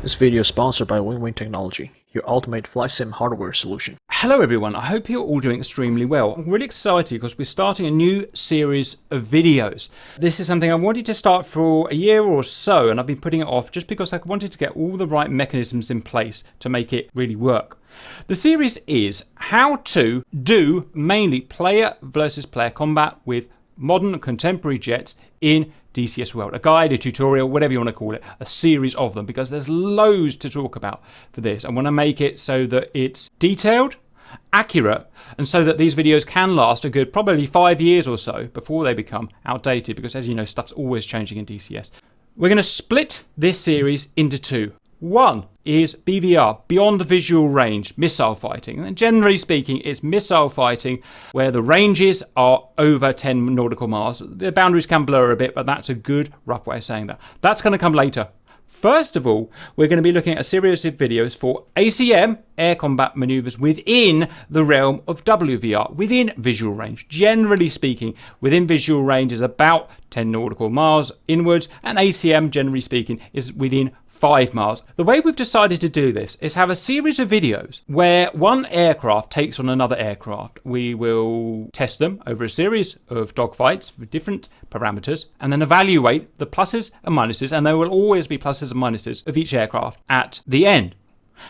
This video is sponsored by Wing Technology, your ultimate flight sim hardware solution. Hello everyone, I hope you're all doing extremely well. I'm really excited because we're starting a new series of videos. This is something I wanted to start for a year or so, and I've been putting it off just because I wanted to get all the right mechanisms in place to make it really work. The series is how to do mainly player versus player combat with modern contemporary jets in DCS world. A guide, a tutorial, whatever you want to call it, a series of them, because there's loads to talk about for this. I want to make it so that it's detailed, accurate, and so that these videos can last a good probably 5 years or so before they become outdated, because as you know, stuff's always changing in DCS. We're going to split this series into two. One is BVR, Beyond Visual Range, missile fighting. And generally speaking, it's missile fighting where the ranges are over 10 nautical miles. The boundaries can blur a bit, but that's a good rough way of saying that. That's going to come later. First of all, we're going to be looking at a series of videos for ACM, air combat maneuvers within the realm of WVR, within visual range. Generally speaking, within visual range is about 10 nautical miles inwards, and ACM, generally speaking, is within 5 miles. The way we've decided to do this is have a series of videos where one aircraft takes on another aircraft. We will test them over a series of dogfights with different parameters and then evaluate the pluses and minuses, and there will always be pluses and minuses of each aircraft at the end.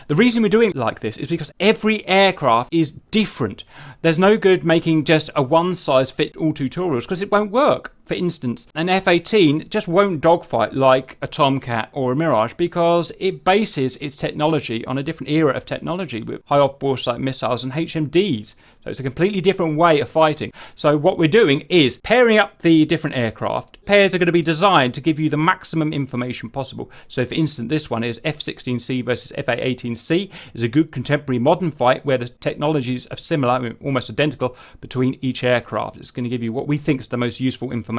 The reason we're doing it like this is because every aircraft is different. There's no good making just a one-size-fits-all tutorials because it won't work. For instance, an F-18 just won't dogfight like a Tomcat or a Mirage because it bases its technology on a different era of technology with high off-board sight missiles and HMDs. So it's a completely different way of fighting. So what we're doing is pairing up the different aircraft. Pairs are going to be designed to give you the maximum information possible. So for instance, this one is F-16C versus FA-18C. It's a good contemporary modern fight where the technologies are similar, I mean, almost identical between each aircraft. It's going to give you what we think is the most useful information.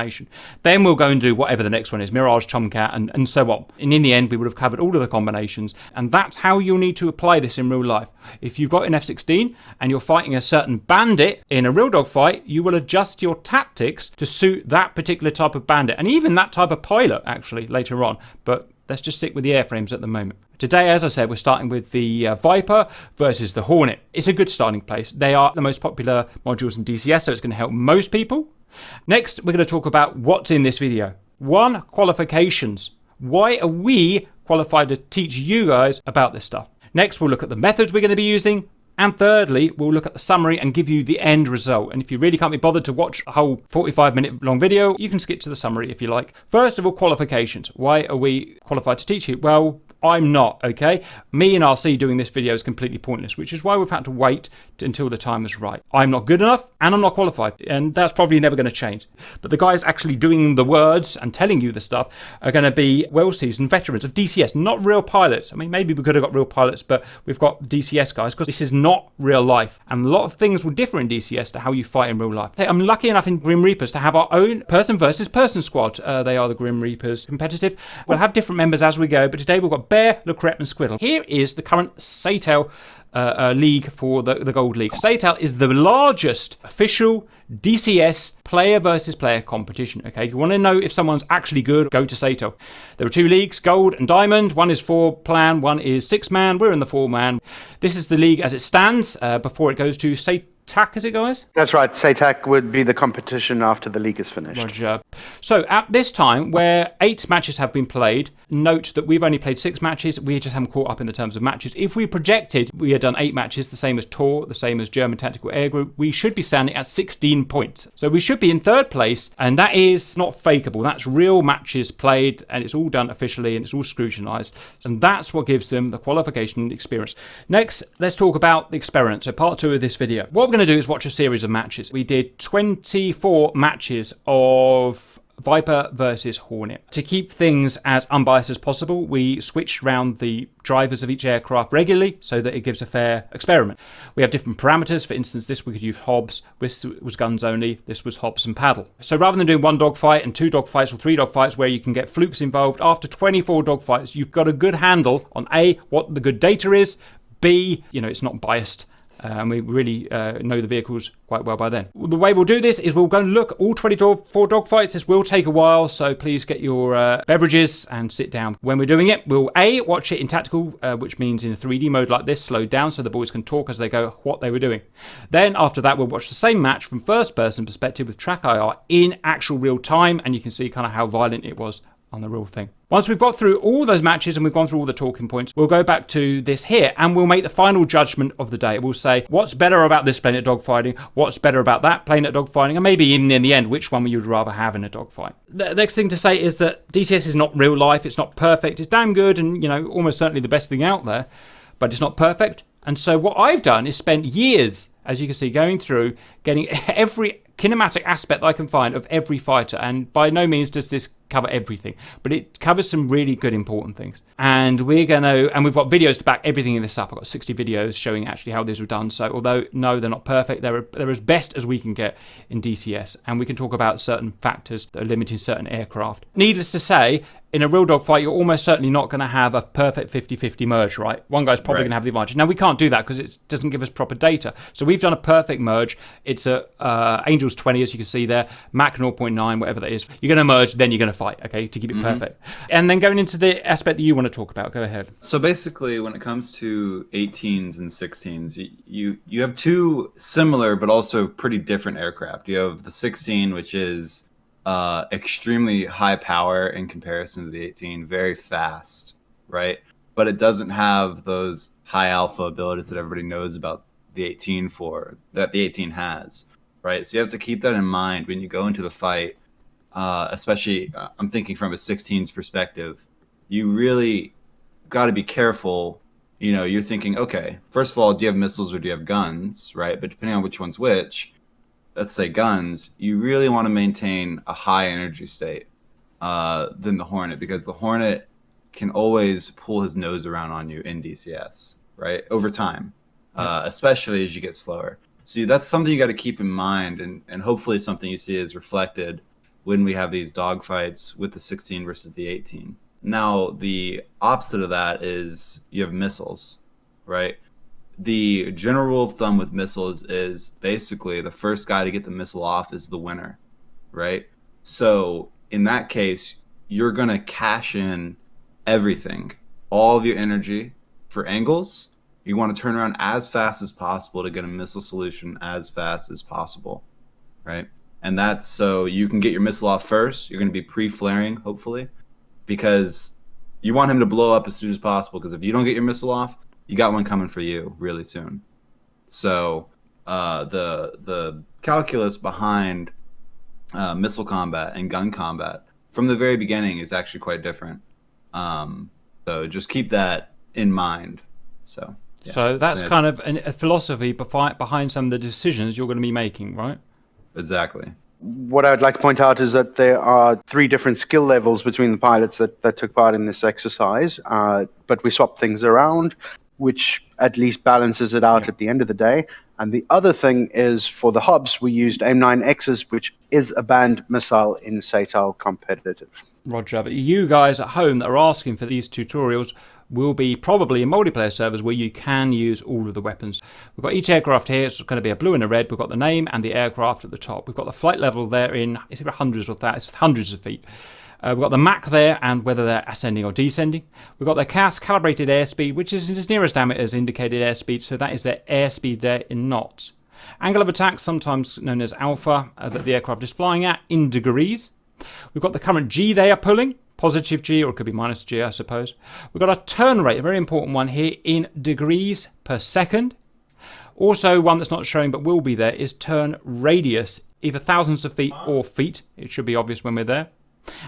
Then we'll go and do whatever the next one is, Mirage, Tomcat, and so on. And in the end, we would have covered all of the combinations, and that's how you'll need to apply this in real life. If you've got an F-16 and you're fighting a certain bandit in a real dogfight, you will adjust your tactics to suit that particular type of bandit, and even that type of pilot, actually, later on. But let's just stick with the airframes at the moment. Today, as I said, we're starting with the Viper versus the Hornet. It's a good starting place. They are the most popular modules in DCS, so it's going to help most people. Next, we're going to talk about what's in this video. 1, qualifications. Why are we qualified to teach you guys about this stuff? Next, we'll look at the methods we're going to be using. And thirdly, we'll look at the summary and give you the end result. And if you really can't be bothered to watch a whole 45-minute long video, you can skip to the summary if you like. First of all, qualifications. Why are we qualified to teach you? Well, I'm not, okay? Me and RC doing this video is completely pointless, which is why we've had to wait until the time is right. I'm not good enough and I'm not qualified, and that's probably never going to change. But the guys actually doing the words and telling you the stuff are going to be well-seasoned veterans of DCS, not real pilots. I mean, maybe we could have got real pilots, but we've got DCS guys because this is not real life. And a lot of things will differ in DCS to how you fight in real life. I'm lucky enough in Grim Reapers to have our own person versus person squad. They are the Grim Reapers competitive. We'll have different members as we go, but today we've got Bear, Le Crep and Squiddle. Here is the current SATEL league for the Gold League. SATEL is the largest official DCS player versus player competition. Okay, you want to know if someone's actually good, go to SATEL. There are 2 leagues, Gold and Diamond. One is 4-man, one is 6-man. We're in the 4-man. This is the league as it stands before it goes to SATAC, is it, guys? That's right. SATAC would be the competition after the league is finished. Roger. So at this time, where 8 matches have been played, note that we've only played 6 matches. We just haven't caught up in the terms of matches. If we projected we had done 8 matches, the same as TOR, the same as German Tactical Air Group, we should be standing at 16 points. So we should be in 3rd place, and that is not fakeable. That's real matches played, and it's all done officially, and it's all scrutinised. And that's what gives them the qualification experience. Next, let's talk about the experiment. So part 2 of this video. What we're going to do is watch a series of matches. We did 24 matches of Viper versus Hornet. To keep things as unbiased as possible, we switched around the drivers of each aircraft regularly so that it gives a fair experiment. We have different parameters. For instance, this we could use Hobbs, this was guns only, this was Hobbs and paddle. So rather than doing 1 dogfight and 2 dogfights or 3 dogfights where you can get flukes involved, after 24 dogfights, you've got a good handle on A, what the good data is, B, you know, it's not biased, and we really know the vehicles quite well by then. The way we'll do this is we'll go and look at all 24 dogfights. This will take a while, so please get your beverages and sit down. When we're doing it, we'll watch it in tactical, which means in a 3D mode like this, slowed down so the boys can talk as they go what they were doing. Then after that, we'll watch the same match from first person perspective with track IR in actual real time, and you can see kind of how violent it was on the real thing. Once we've got through all those matches and we've gone through all the talking points, we'll go back to this here and we'll make the final judgment of the day. We'll say what's better about this plane at dogfighting, what's better about that plane at dogfighting, and maybe even in the end, which one you'd rather have in a dogfight. The next thing to say is that DCS is not real life, it's not perfect, it's damn good and, you know, almost certainly the best thing out there, but it's not perfect. And so what I've done is spent years, as you can see, going through, getting every kinematic aspect that I can find of every fighter. And by no means does this cover everything, but it covers some really good important things. And we've got videos to back everything in this up. I've got 60 videos showing actually how these were done. So although, no, they're not perfect, they're as best as we can get in DCS. And we can talk about certain factors that are limiting certain aircraft. Needless to say, in a real dogfight, you're almost certainly not going to have a perfect 50-50 merge, right? One guy's probably going to have the advantage. Now, we can't do that because it doesn't give us proper data. So we've done a perfect merge. It's a Angels 20, as you can see there, Mach 0.9, whatever that is. You're going to merge, then you're going to fight, okay, to keep it perfect. And then going into the aspect that you want to talk about, go ahead. So basically, when it comes to 18s and 16s, you have two similar but also pretty different aircraft. You have the 16, which is extremely high power in comparison to the 18, very fast, right? But it doesn't have those high alpha abilities that everybody knows about the 18 that the 18 has, right? So you have to keep that in mind when you go into the fight, especially I'm thinking from a 16's perspective. You really got to be careful. You know, you're thinking, okay, first of all, do you have missiles or do you have guns, right? But depending on which one's which, let's say guns, you really want to maintain a high energy state than the Hornet, because the Hornet can always pull his nose around on you in DCS, right? Over time, especially as you get slower. So that's something you got to keep in mind, and hopefully something you see is reflected when we have these dogfights with the 16 versus the 18. Now, the opposite of that is you have missiles, right? The general rule of thumb with missiles is basically the first guy to get the missile off is the winner, right? So in that case, you're going to cash in everything, all of your energy for angles. You want to turn around as fast as possible to get a missile solution as fast as possible, right? And that's so you can get your missile off first. You're going to be pre-flaring, hopefully, because you want him to blow up as soon as possible, because if you don't get your missile off, you got one coming for you really soon. So the calculus behind missile combat and gun combat from the very beginning is actually quite different. So just keep that in mind. So yeah. So that's kind of a philosophy behind some of the decisions you're going to be making, right? Exactly. What I would like to point out is that there are 3 different skill levels between the pilots that took part in this exercise, but we swapped things around, which at least balances it out at the end of the day. And the other thing is, for the hubs, we used AIM-9Xs, which is a banned missile in SATAL competitive. Roger, but you guys at home that are asking for these tutorials will be probably in multiplayer servers where you can use all of the weapons. We've got each aircraft here, it's going to be a blue and a red. We've got the name and the aircraft at the top. We've got the flight level there in, is it hundreds or thousands? Hundreds of feet. We've got the Mach there and whether they're ascending or descending. We've got their CAS, calibrated airspeed, which is as near as damn it as indicated airspeed, so that is their airspeed there in knots. Angle of attack, sometimes known as alpha, that the aircraft is flying at in degrees. We've got the current G they are pulling, positive G, or it could be minus G, I suppose. We've got a turn rate, a very important one here, in degrees per second. Also, one that's not showing but will be there is turn radius, either thousands of feet or feet. It should be obvious when we're there.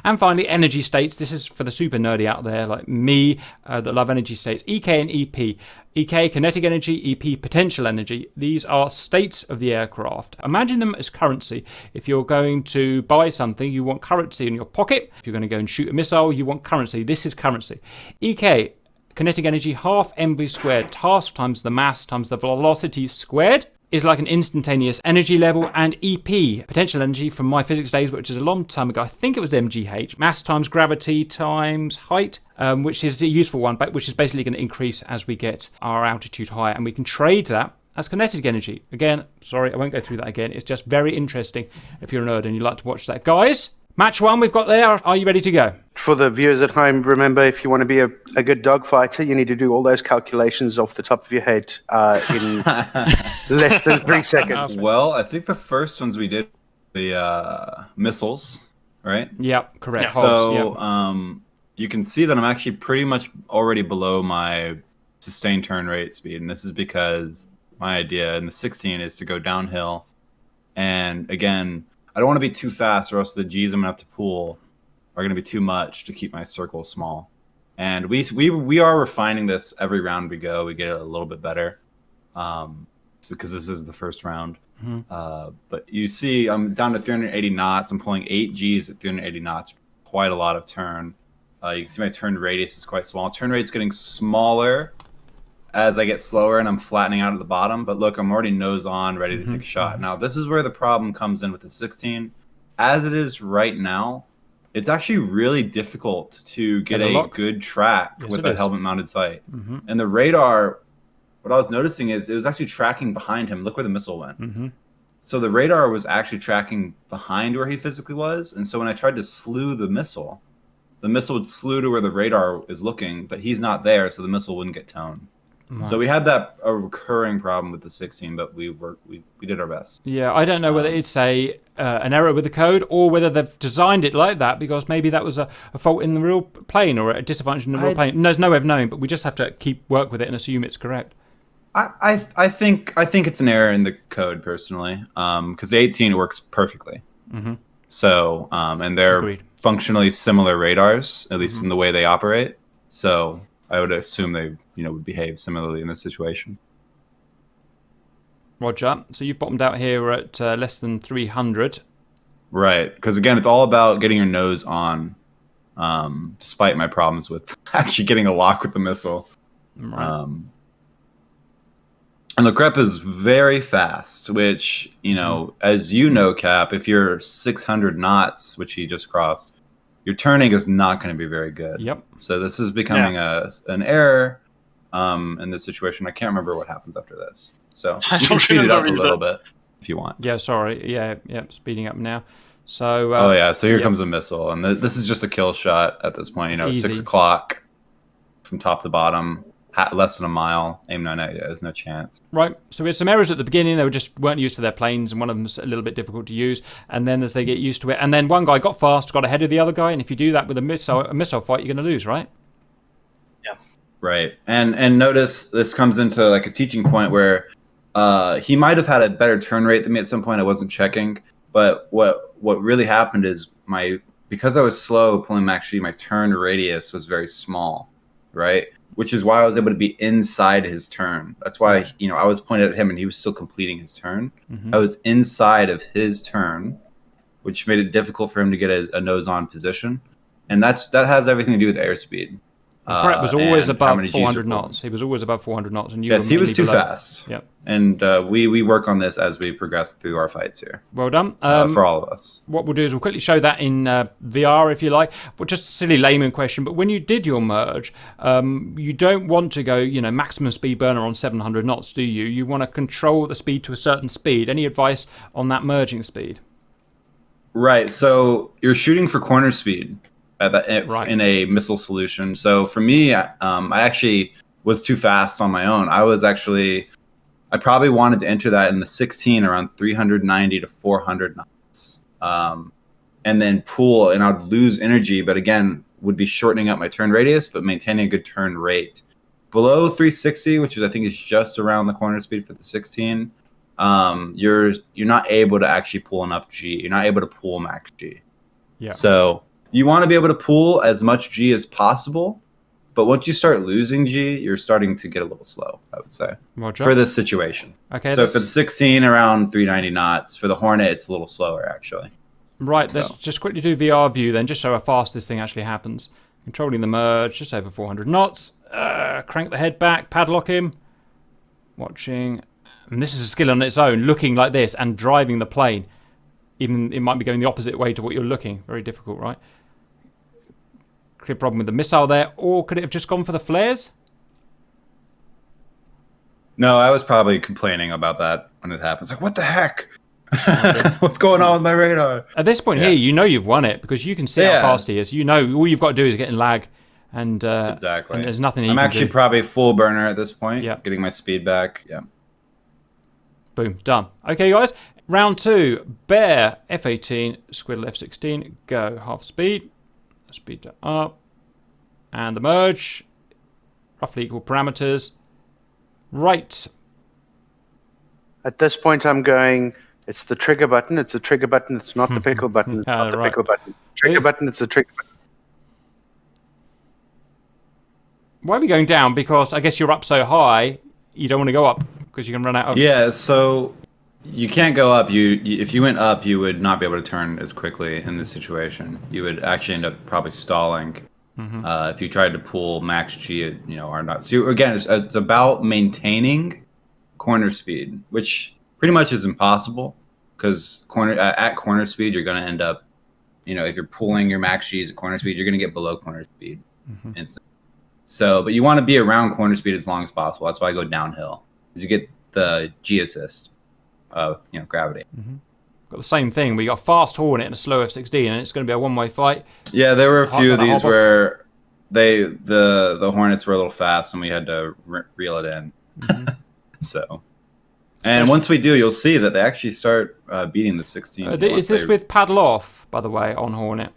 And finally, energy states. This is for the super nerdy out there like me that love energy states. EK and EP. EK, kinetic energy. EP, potential energy. These are states of the aircraft. Imagine them as currency. If you're going to buy something, you want currency in your pocket. If you're going to go and shoot a missile, you want currency. This is currency. EK, kinetic energy, half mv squared. Task times the mass times the velocity squared is like an instantaneous energy level. And EP, potential energy from my physics days, which is a long time ago, I think it was MGH, mass times gravity times height, which is a useful one, but which is basically going to increase as we get our altitude higher. And we can trade that as kinetic energy. Again, sorry, I won't go through that again. It's just very interesting if you're a nerd and you like to watch that. Guys, match 1 we've got there. Are you ready to go? For the viewers at home, remember, if you want to be a good dogfighter, you need to do all those calculations off the top of your head in less than 3 seconds. Well, I think the first ones we did, the missiles, right? Yeah, correct. So Hobbs, you can see that I'm actually pretty much already below my sustained turn rate speed. And this is because my idea in the 16 is to go downhill. And again, I don't want to be too fast or else the G's I'm going to have to pull are going to be too much to keep my circle small. And we are refining this every round we go. We get it a little bit better because this is the first round. But you see I'm down to 380 knots. I'm pulling 8 G's at 380 knots. Quite a lot of turn. You can see my turn radius is quite small. Turn rate's getting smaller as I get slower and I'm flattening out at the bottom. But look, I'm already nose on, ready to take a shot. Now, this is where the problem comes in with the 16. As it is right now, it's actually really difficult to get a good track with a helmet-mounted sight. And the radar, what I was noticing is it was actually tracking behind him. Look where the missile went. So the radar was actually tracking behind where he physically was. And so when I tried to slew the missile would slew to where the radar is looking, but he's not there, so the missile wouldn't get toned. So we had a recurring problem with the 16, but we did our best. Yeah, I don't know whether it's an error with the code or whether they've designed it like that because maybe that was a fault in the real plane or a disadvantage in the real plane. There's no way of knowing, but we just have to work with it and assume it's correct. I think it's an error in the code personally, because the 18 works perfectly. So and they're functionally similar radars, at least in the way they operate. So I would assume they would behave similarly in this situation. Roger. So you've bottomed out here at less than 300. Right, because again, it's all about getting your nose on, despite my problems with actually getting a lock with the missile. Right. And the Crep is very fast, which, as you know, Cap, if you're 600 knots, which he just crossed, your turning is not going to be very good. Yep. So this is becoming an error in this situation. I can't remember what happens after this. So you can speed it up a little bit if you want. Yeah, sorry. Yeah, speeding up now. So. So here comes a missile. And this is just a kill shot at this point. 6 o'clock from top to bottom. Less than a mile, aim 9 there's no chance. Right, so we had some errors at the beginning. They weren't used to their planes, and one of them's a little bit difficult to use. And then as they get used to it, and then one guy got fast, got ahead of the other guy, and if you do that with a missile fight, you're going to lose, right? Yeah. Right, and notice this comes into like a teaching point where he might have had a better turn rate than me at some point. I wasn't checking, but what really happened is because I was slow pulling max G, my turn radius was very small, right? Which is why I was able to be inside his turn. That's why, I was pointed at him and he was still completing his turn. I was inside of his turn, which made it difficult for him to get a nose-on position. And that has everything to do with airspeed. Brett was always above 400 knots. He was always above 400 knots. And he was too fast. Yep. And we work on this as we progress through our fights here. Well done. For all of us. What we'll do is we'll quickly show that in VR, if you like. But just a silly layman question. But when you did your merge, you don't want to go, maximum speed burner on 700 knots, do you? You want to control the speed to a certain speed. Any advice on that merging speed? Right. So you're shooting for corner speed. In a missile solution. So for me, I actually was too fast on my own. I probably wanted to enter that in the 16 around 390 to 400 knots. And then pull, and I'd lose energy, but again, would be shortening up my turn radius, but maintaining a good turn rate. Below 360, which I think is just around the corner speed for the 16, you're not able to actually pull enough G. You're not able to pull max G. Yeah. So you want to be able to pull as much G as possible, but once you start losing G, you're starting to get a little slow, I would say, for this situation. Okay. So for the 16, around 390 knots. For the Hornet, it's a little slower, actually. Right, let's just quickly do VR view then, just show how fast this thing actually happens. Controlling the merge, just over 400 knots. Crank the head back, padlock him. Watching. And this is a skill on its own, looking like this and driving the plane. Even it might be going the opposite way to what you're looking. Very difficult, right? Could be a problem with the missile there, or could it have just gone for the flares? No, I was probably complaining about that when it happens. Like, what the heck? What's going on with my radar? At this point here, you know you've won it because you can see how Yeah. fast he is. You know all you've got to do is get in lag, and Exactly. and there's nothing. I'm actually probably full burner at this point. Yeah. Getting my speed back. Yeah. Boom, done. Okay, guys. Round 2. Bear F-18, Squiddle F-16. Go half speed. Speed up, and the merge. Roughly equal parameters. Right. At this point, I'm going. It's the trigger button. It's the trigger button. It's not the pickle button. It's not the right. pickle button. Trigger button. It's the trigger button. Why are we going down? Because I guess you're up so high, you don't want to go up because you can run out of. Yeah. So you can't go up. If you went up, you would not be able to turn as quickly in this situation. You would actually end up probably stalling. If you tried to pull max G, or not. So again, it's about maintaining corner speed, which pretty much is impossible because at corner speed, you're going to end up, if you're pulling your max Gs at corner speed, you're going to get below corner speed instantly. So, but you want to be around corner speed as long as possible. That's why I go downhill, because you get the G assist of gravity. Got the same thing. We got fast Hornet and a slow F-16, and it's going to be a one-way fight. Yeah, there were a few of Gotta these hop off. where the Hornets were a little fast, and we had to reel it in. So, and once we do, you'll see that they actually start beating the 16. Is this with paddle off, by the way, on Hornet?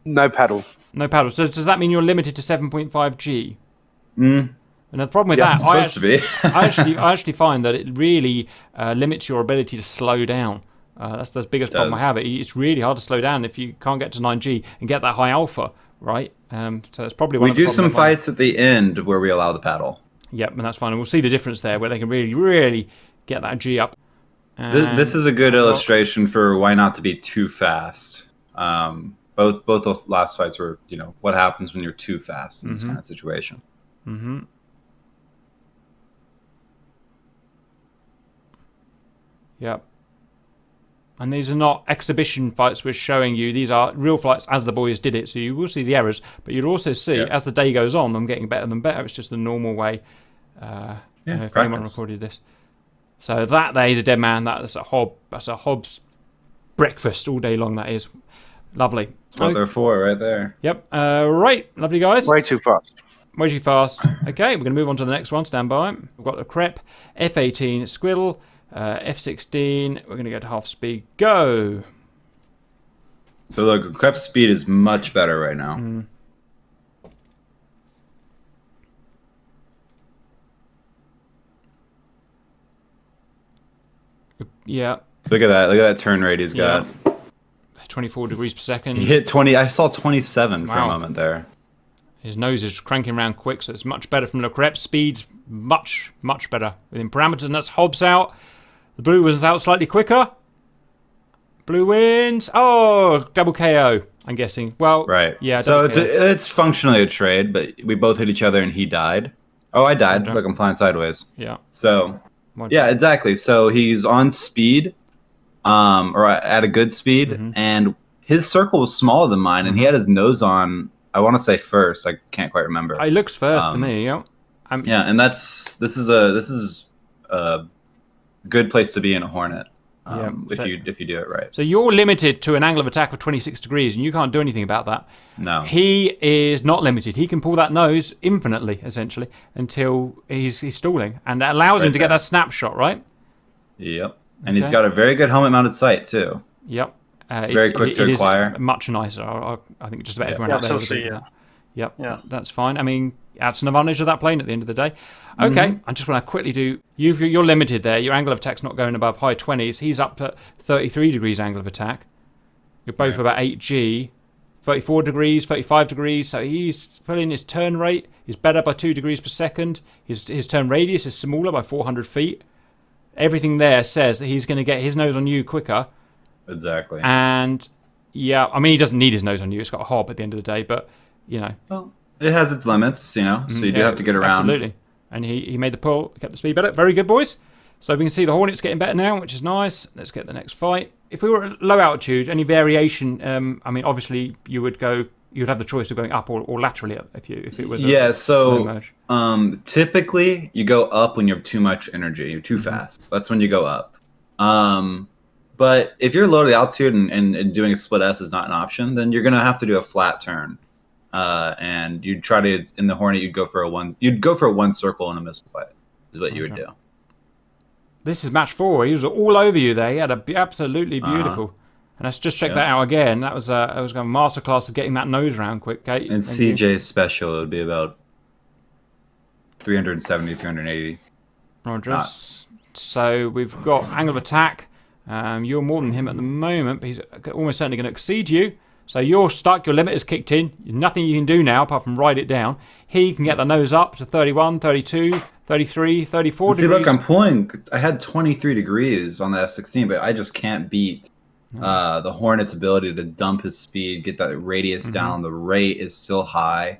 No paddle. No paddle. So does that mean you're limited to 7.5 G? Mm. And the problem with Yeah, that, it's supposed to be. I actually find that it really limits your ability to slow down. That's the biggest problem I have. It's really hard to slow down if you can't get to 9G and get that high alpha, right? So it's probably one We of the do some problems I find. fights at the end where we allow the paddle. Yep, and that's fine. And we'll see the difference there, where they can really, really get that G up. This is a good illustration for why not to be too fast. Both the last fights were, what happens when you're too fast in this kind of situation. Yep. And these are not exhibition fights we're showing you. These are real fights as the boys did it. So you will see the errors, but you'll also see as the day goes on, them getting better and better. It's just the normal way. If anyone recorded this. So that there is a dead man. That's a hob. That's a hob's breakfast all day long. That is lovely. That's what they're for, right there. Yep. Right. Lovely guys. Way too fast. Way too fast. Okay, we're going to move on to the next one. Stand by. We've got the Crep, F-18 Squiddle, F-16. We're going to go to half speed. Go. So the Crep speed is much better right now. Yeah. Look at that. Look at that turn rate he's got. 24 degrees per second. He hit 20. I saw 27 for a moment there. His nose is cranking around quick, so it's much better from the Crep. Speed's much, much better within parameters, and that's Hobbs out. The blue was out slightly quicker. Blue wins. Oh, double KO, I'm guessing. Well, right. Yeah. So it's functionally a trade, but we both hit each other and he died. Oh, I died. Look, I'm flying sideways. Yeah. So, yeah, exactly. So he's on speed, or at a good speed, and his circle was smaller than mine, and he had his nose on, I want to say first. I can't quite remember. It looks first to me, yeah. Yeah, and this is a good place to be in a Hornet. If you do it right. So you're limited to an angle of attack of 26 degrees, and you can't do anything about that. No. He is not limited. He can pull that nose infinitely, essentially, until he's stalling, and that allows him to get that snapshot, right? Yep. And he's got a very good helmet-mounted sight too. Yep. It's very quick to acquire. Is much nicer. I think just about everyone out there. Yep. Yeah. That's fine. I mean, that's an advantage of that plane at the end of the day. Okay, I just want to quickly do. You're limited there. Your angle of attack's not going above high 20s. He's up at 33 degrees angle of attack. You're both about 8G, 34 degrees, 35 degrees. So he's pulling his turn rate. He's better by 2 degrees per second. His turn radius is smaller by 400 feet. Everything there says that he's going to get his nose on you quicker. Exactly. And yeah, I mean, he doesn't need his nose on you. It's got a hob at the end of the day, but Well, it has its limits, so you do have to get around. Absolutely. And he made the pull, kept the speed better. Very good, boys. So we can see the Hornet's getting better now, which is nice. Let's get the next fight. If we were at low altitude, any variation, I mean, obviously you would go you'd have the choice of going up or laterally up if it was Yeah, low so merge. typically you go up when you have too much energy, you're too fast. That's when you go up. But if you're low to the altitude and doing a split S is not an option, then you're gonna have to do a flat turn. And you'd try to in the Hornet you'd go for a one circle in a missile fight is what you would do. This is match 4. He was all over you there. He had absolutely beautiful. And let's just check that out again. That was a masterclass of getting that nose round quick, Kate. And CJ's special, it would be about 370, 380. Roger. So we've got angle of attack. You're more than him at the moment, but he's almost certainly going to exceed you. So you're stuck. Your limit is kicked in. Nothing you can do now apart from ride it down. He can get the nose up to 31, 32, 33, 34 See, degrees. look, I had 23 degrees on the F-16, but I just can't beat the Hornet's ability to dump his speed, get that radius down. The rate is still high.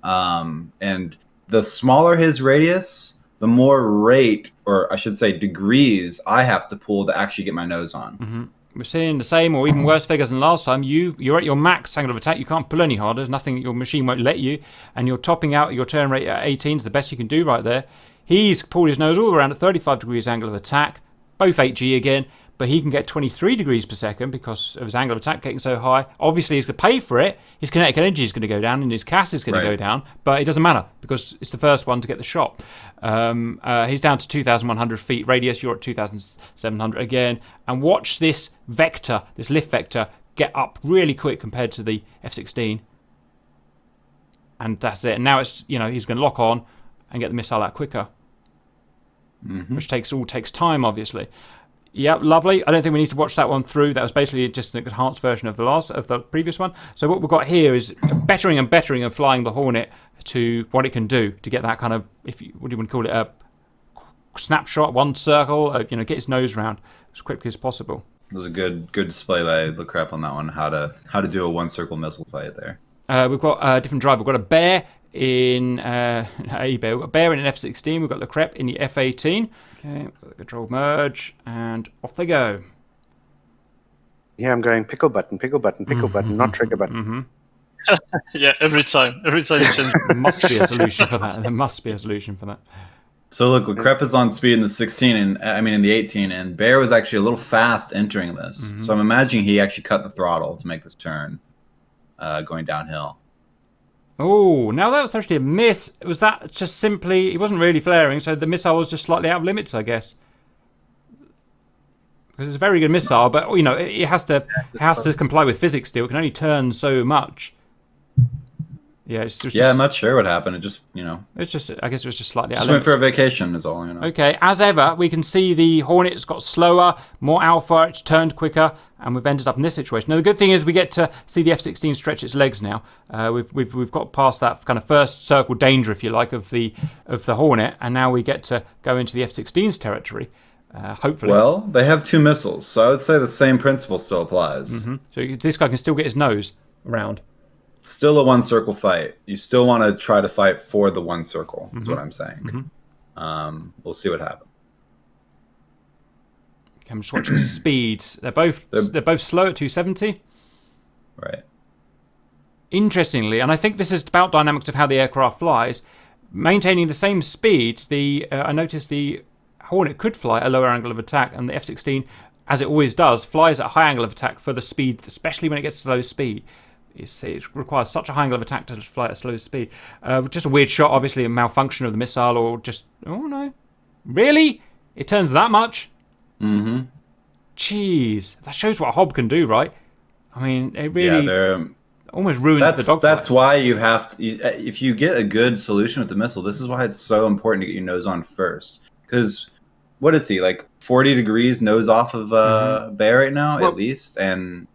And the smaller his radius, the more rate, or I should say degrees, I have to pull to actually get my nose on. We're seeing the same or even worse figures than last time. You're at your max angle of attack. You can't pull any harder. There's nothing, your machine won't let you. And you're topping out your turn rate at 18 is the best you can do right there. He's pulled his nose all the way around at 35 degrees angle of attack. Both 8G again. But he can get 23 degrees per second because of his angle of attack getting so high. Obviously, he's going to pay for it. His kinetic energy is going to go down and his CAS is going to go down. But it doesn't matter because it's the first one to get the shot. He's down to 2,100 feet radius. You're at 2,700 again. And watch this vector, this lift vector, get up really quick compared to the F-16. And that's it. And now it's, he's going to lock on and get the missile out quicker. Which takes time, obviously. Yeah, lovely. I don't think we need to watch that one through. That was basically just an enhanced version of the previous one. So what we've got here is bettering and bettering of flying the Hornet to what it can do to get that kind of, what do you want to call it, a snapshot, one circle, get its nose round as quickly as possible. It was a good display by the crap on that one. How to do a one circle missile fight there. We've got a different drive. We've got a bear in we've got a bear in an F-16. We've got the Crep in the F-18. Okay, control merge, and off they go. Yeah, I'm going pickle button, not trigger button. Yeah, every time you change. There must be a solution for that. So look, Lecrep is on speed in the 16, and in the 18, and Bear was actually a little fast entering this. So I'm imagining he actually cut the throttle to make this turn, going downhill. Oh, now that was actually a miss. Was that just simply... He wasn't really flaring, so the missile was just slightly out of limits, I guess. Because it's a very good missile, but, it has to comply with physics still. It can only turn so much. Yeah, I'm not sure what happened. It just, It's just... I guess it was just slightly out of just went limits. for a vacation is all, Okay, as ever, we can see the Hornet's got slower, more alpha, it's turned quicker, and we've ended up in this situation. Now, the good thing is we get to see the F-16 stretch its legs now. We've got past that kind of first circle danger, if you like, of the Hornet, and now we get to go into the F-16's territory, hopefully. Well, they have 2 missiles, so I would say the same principle still applies. So this guy can still get his nose around. Still a one circle fight. You still want to try to fight for the one circle, is what I'm saying. We'll see what happens. Okay, I'm just watching speeds. They're both slow at 270. Right. Interestingly, and I think this is about dynamics of how the aircraft flies, maintaining the same speed, I noticed the Hornet could fly at a lower angle of attack, and the F-16, as it always does, flies at a high angle of attack for the speed, especially when it gets to low speed. It requires such a high angle of attack to fly at a slow speed. Just a weird shot, obviously a malfunction of the missile, or just... Oh, no. Really? It turns that much? Jeez. That shows what Hob can do, right? I mean, it really almost ruins the dogfight. That's why you have to... If you get a good solution with the missile, this is why it's so important to get your nose on first. Because, what is he, like 40 degrees nose off of Bear right now, at least? And...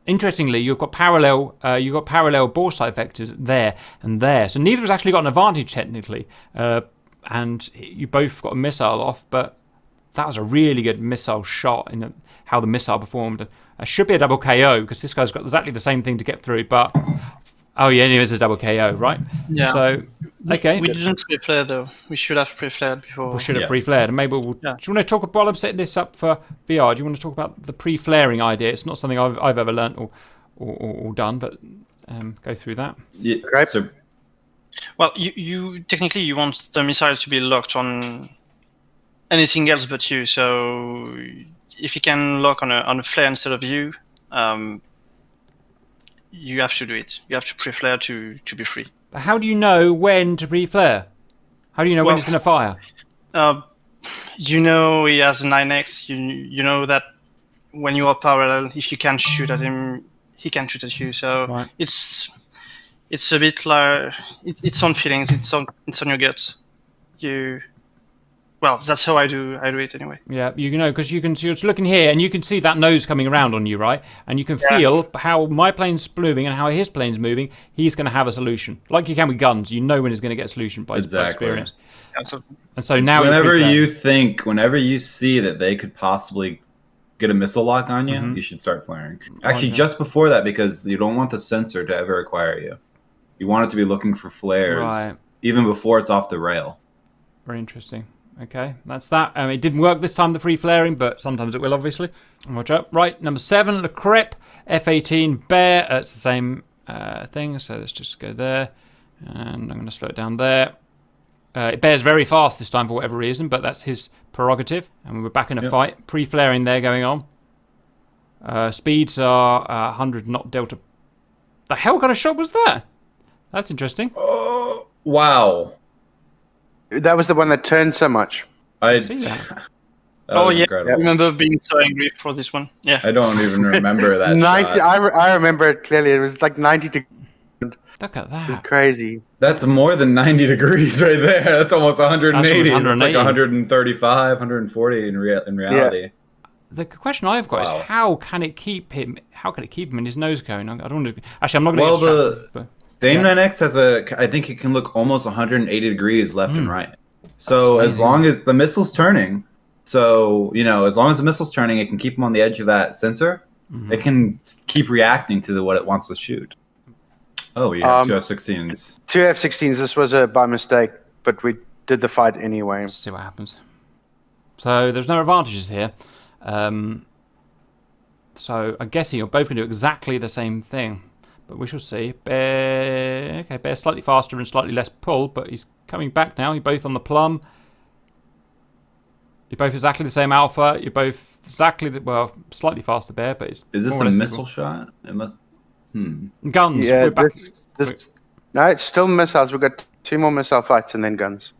Interestingly, you've got parallel bore sight vectors there and there. So neither has actually got an advantage technically, and you both got a missile off. But that was a really good missile shot in how the missile performed. Should be a double KO because this guy's got exactly the same thing to get through. But oh yeah, it is a double KO, right? Yeah. So okay, we didn't pre-flare though. We should have pre-flared before. We should have pre-flared, and maybe we'll. Yeah. Do you want to talk while I'm setting this up for VR? Do you want to talk about the pre-flaring idea? It's not something I've ever learnt or done, but go through that. Yeah, Okay. so Well, you technically you want the missile to be locked on anything else but you. So if you can lock on a flare instead of you, you have to do it. You have to pre-flare to be free. But how do you know when to pre-flare? How do you know when Well, he's going to fire? You know he has a 9x. You know that when you are parallel, if you can shoot at him, he can shoot at you. So Right. it's a bit like it's on feelings. It's on your guts. Well, that's how I do it anyway. Yeah, you know, because you're just looking here and you can see that nose coming around on you, right? And you can feel how my plane's moving and how his plane's moving. He's going to have a solution, like you can with guns. You know when he's going to get a solution by experience. Yeah, so And so now, whenever you see that they could possibly get a missile lock on you, you should start flaring. Actually, just before that, because you don't want the sensor to ever acquire you. You want it to be looking for flares even before it's off the rail. Very interesting. Okay, that's that. It didn't work this time, the free flaring, but sometimes it will, obviously. Watch out. Right, number 7, Le Crep, F-18 Bear. It's the same thing, so let's just go there. And I'm going to slow it down there. It bears very fast this time for whatever reason, but that's his prerogative. And we're back in a fight. Pre-flaring there going on. Speeds are 100 knot delta. The hell kind of shot was that? That's interesting. Oh, wow. That was the one that turned so much. I see that. Oh yeah, incredible. I remember being so angry for this one. Yeah. I don't even remember that 90. shot. I remember it clearly. It was like 90 degrees. Look at It was that. crazy. That's more than 90 degrees right there. That's almost 180. That's almost It's like 180. 135, 140 in reality. The question I've got Wow. is how can it keep him? How can it keep him in his nose cone? I don't want to. Actually, I'm not going to Well, get distracted. But The AIM-9X has I think it can look almost 180 degrees left and right. So That's as amazing. long as the missile's turning, as long as the missile's turning, it can keep them on the edge of that sensor. It can keep reacting to what it wants to shoot. Oh, we have two F-16s. Two F-16s. This was by mistake, but we did the fight anyway. let's see what happens. So there's no advantages here. So I'm guessing you're both going to do exactly the same thing. But we shall see. Bear slightly faster and slightly less pull, but he's coming back now. You're both on the plum. You're both exactly the same alpha. You're both exactly slightly faster Bear, but it's Is this more a or less missile equal. shot? It must. Guns. Yeah, We're back. no, it's still missiles. We've got 2 more missile fights and then guns.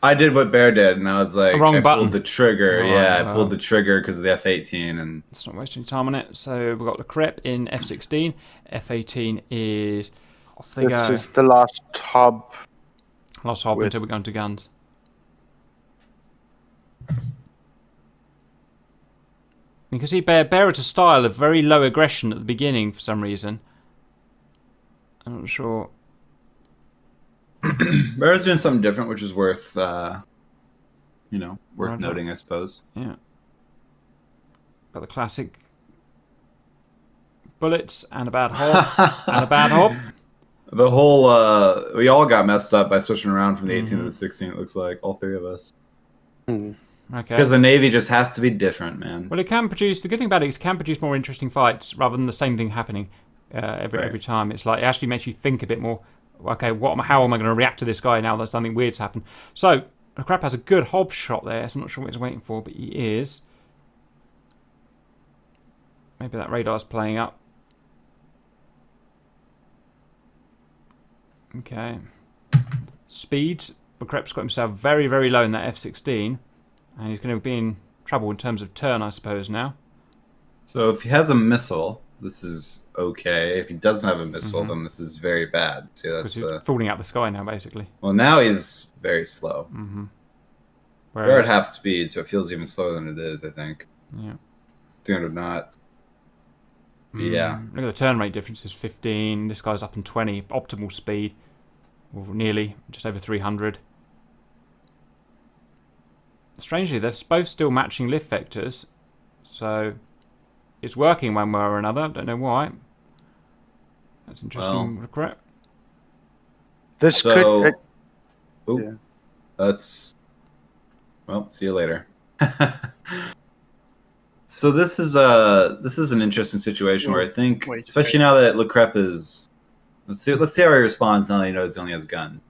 I did what Bear did, and I was like, Wrong I button. pulled the trigger. Right, I pulled the trigger because of the F-18, and Let's not waste any time on it. So we've got the Crep in F-16. F-18 is off they This go. is the last hub. Lost hob with- until we go into guns. You can see Bear has a style of very low aggression at the beginning for some reason. I'm not sure. Bear's doing something different, which is worth, worth Right. noting, I suppose. Yeah. Got the classic bullets and a bad hob and a bad hob. The whole, we all got messed up by switching around from the 18 to the 16, it looks like. All 3 of us. Okay. Because the Navy just has to be different, man. Well, it can produce. The good thing about it is it can produce more interesting fights rather than the same thing happening every time. It's like it actually makes you think a bit more. Okay, how am I going to react to this guy now that something weird's happened? So, the Crap has a good hob shot there. So I'm not sure what he's waiting for, but he is. Maybe that radar's playing up. Okay. Speed. The Crep's got himself very, very low in that F-16. And he's going to be in trouble in terms of turn, I suppose, now. So if he has a missile, this is okay. If he doesn't have a missile, then this is very bad. See, Because that's he's falling out the sky now, basically. well, now he's very slow. We're Whereas, at half speed, so it feels even slower than it is, I think. yeah. 300 knots. Yeah. Look at the turn rate difference is 15. This guy's up in 20. Optimal speed. Or nearly. Just over 300. Strangely, they're both still matching lift vectors. So, it's working one way or another. Don't know why. That's interesting. Correct. This So, could. Ooh, Yeah. that's, well, see you later. So this is an interesting situation where I think, Wait, especially now that Le Crep is, let's see how he responds now that he knows he only has gun.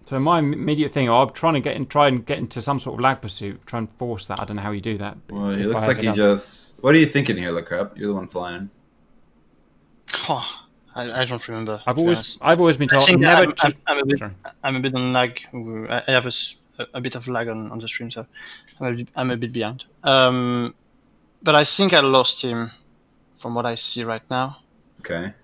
So my immediate thing, I'm trying to try and get into some sort of lag pursuit, try and force that. I don't know how you do that. Well, he looks like he just. What are you thinking here, Le Crep? You're the one flying. Oh, I don't remember. I've always been told never. I'm a bit on lag. I have a bit of lag on the stream, so I'm a bit behind. But I think I lost him from what I see right now. Okay.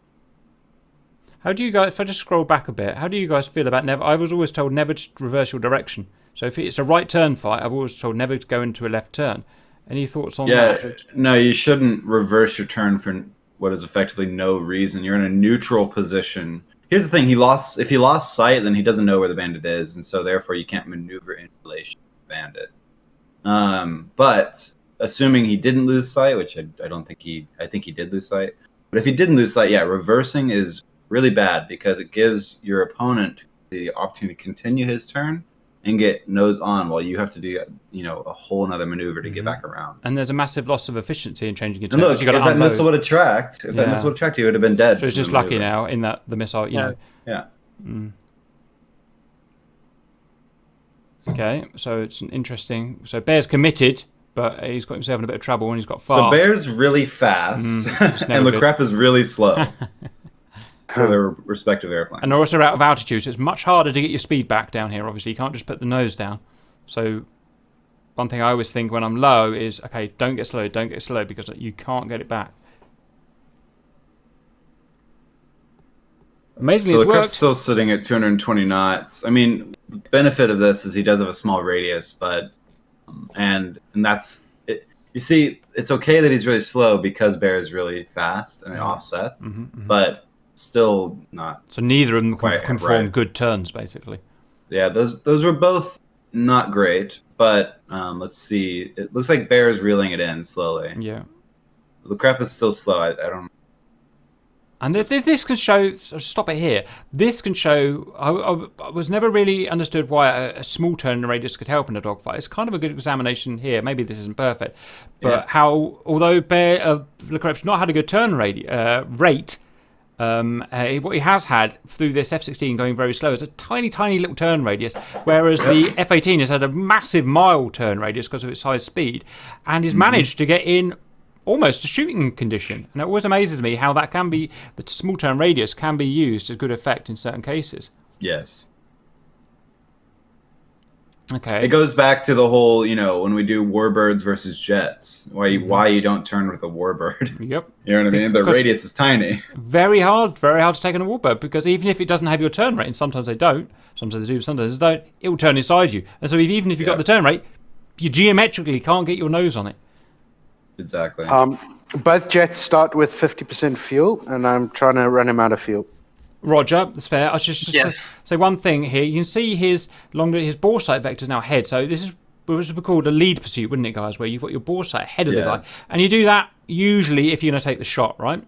How do you guys, if I just scroll back a bit, how do you guys feel about never? I was always told never to reverse your direction. So if it's a right turn fight, I've always told never to go into a left turn. Any thoughts on that? Yeah, no, you shouldn't reverse your turn for what is effectively no reason. You're in a neutral position. Here's the thing: if he lost sight, then he doesn't know where the bandit is, and so therefore you can't maneuver in relation to the bandit. But assuming he didn't lose sight, which I don't think I think he did lose sight. But if he didn't lose sight, yeah, reversing is really bad because it gives your opponent the opportunity to continue his turn and get nose on while you have to do a whole another maneuver to get back around. And there's a massive loss of efficiency in changing your turn. Look, if that missile would have tracked, he would have been dead. So it's just lucky now in that the missile, you know. Yeah. Okay, so it's an interesting. So Bear's committed, but he's got himself in a bit of trouble and he's got fast. So Bear's really fast, and Le Crep is really slow. For their respective airplanes. And they're also out of altitude, so it's much harder to get your speed back down here, obviously. You can't just put the nose down. So one thing I always think when I'm low is, okay, don't get slow, because you can't get it back. Amazingly, so it's worked. Crep's still sitting at 220 knots. I mean, the benefit of this is he does have a small radius, but and that's it. You see, it's okay that he's really slow because Bear is really fast and it offsets, but still not. So neither of them can form right. good turns, basically. Yeah, those were both not great, but let's see. It looks like Bear is reeling it in slowly. Yeah. Le Crep is still slow. I don't. And this can show. Stop it here. This can show. I was never really understood why a small turn radius could help in a dogfight. It's kind of a good examination here. Maybe this isn't perfect, but how although Le Crep's not had a good turn rate. What he has had through this F-16 going very slow is a tiny little turn radius, whereas the F-18 has had a massive mile turn radius because of its high speed, and he's managed to get in almost a shooting condition. And it always amazes me how that can be, the small turn radius can be used to good effect in certain cases. Yes. Okay. It goes back to the whole, when we do warbirds versus jets, why you don't turn with a warbird. Yep. You know what I mean? The radius is tiny. Very hard to take on a warbird, because even if it doesn't have your turn rate, and sometimes they don't, sometimes they do, sometimes they don't, it will turn inside you. And so even if you've got the turn rate, you geometrically can't get your nose on it. Exactly. Both jets start with 50% fuel, and I'm trying to run him out of fuel. Roger, that's fair. I should just say one thing here. You can see his bore sight vector is now ahead. So this is what would be called a lead pursuit, wouldn't it, guys? Where you've got your bore sight ahead of the guy, and you do that usually if you're going to take the shot, right?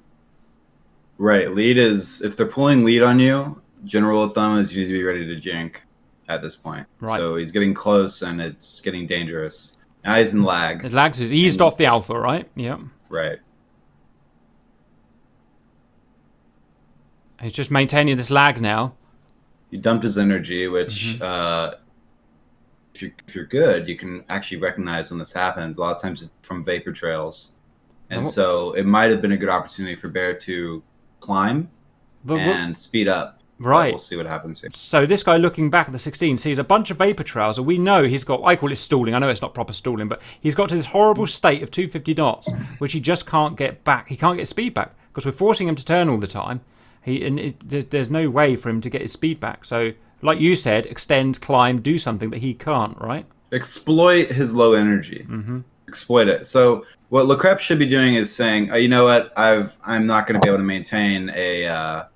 Right. Lead is if they're pulling lead on you. General rule of thumb is you need to be ready to jink at this point. Right. So he's getting close, and it's getting dangerous. Now he's in lag. His lag is eased off the alpha, right? Yeah. Right. He's just maintaining this lag now. He dumped his energy, which if you're good, you can actually recognize when this happens. A lot of times it's from vapor trails. And so it might have been a good opportunity for Bear to climb and speed up. Right. We'll see what happens here. So this guy looking back at the 16 sees a bunch of vapor trails, and we know he's got, I call it stalling, I know it's not proper stalling, but he's got to this horrible state of 250 knots, which he just can't get back. He can't get speed back, because we're forcing him to turn all the time. There's no way for him to get his speed back. So, like you said, extend, climb, do something that he can't, right? Exploit his low energy. Exploit it. So what Le Crep should be doing is saying, you know what, I'm not going to be able to maintain a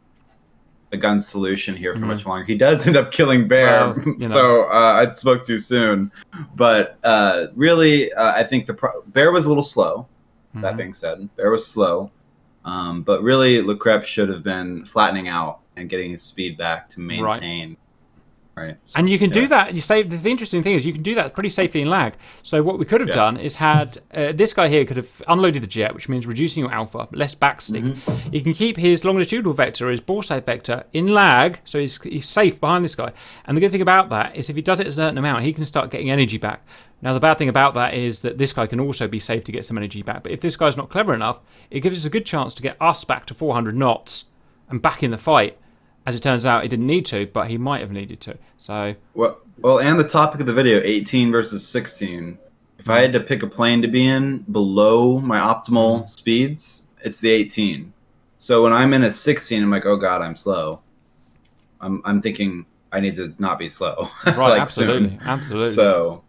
gun solution here for much longer. He does end up killing Bear, so I spoke too soon. But really, I think Bear was a little slow. That being said, Bear was slow. But really, Le Crep should have been flattening out and getting his speed back to maintain. right? So, And you can do that. You say the interesting thing is you can do that pretty safely in lag. So what we could have done is had this guy here could have unloaded the jet, which means reducing your alpha, less backstick. He can keep his longitudinal vector, his ball safe vector, in lag, so he's safe behind this guy. And the good thing about that is if he does it a certain amount, he can start getting energy back. Now the bad thing about that is that this guy can also be safe to get some energy back. But if this guy's not clever enough, it gives us a good chance to get us back to 400 knots and back in the fight. As it turns out, he didn't need to, but he might have needed to. So well, and the topic of the video, 18 versus 16. If I had to pick a plane to be in below my optimal speeds, it's the 18. So when I'm in a 16, I'm like, oh god, I'm slow. I'm thinking I need to not be slow. right, like absolutely, soon. absolutely. So.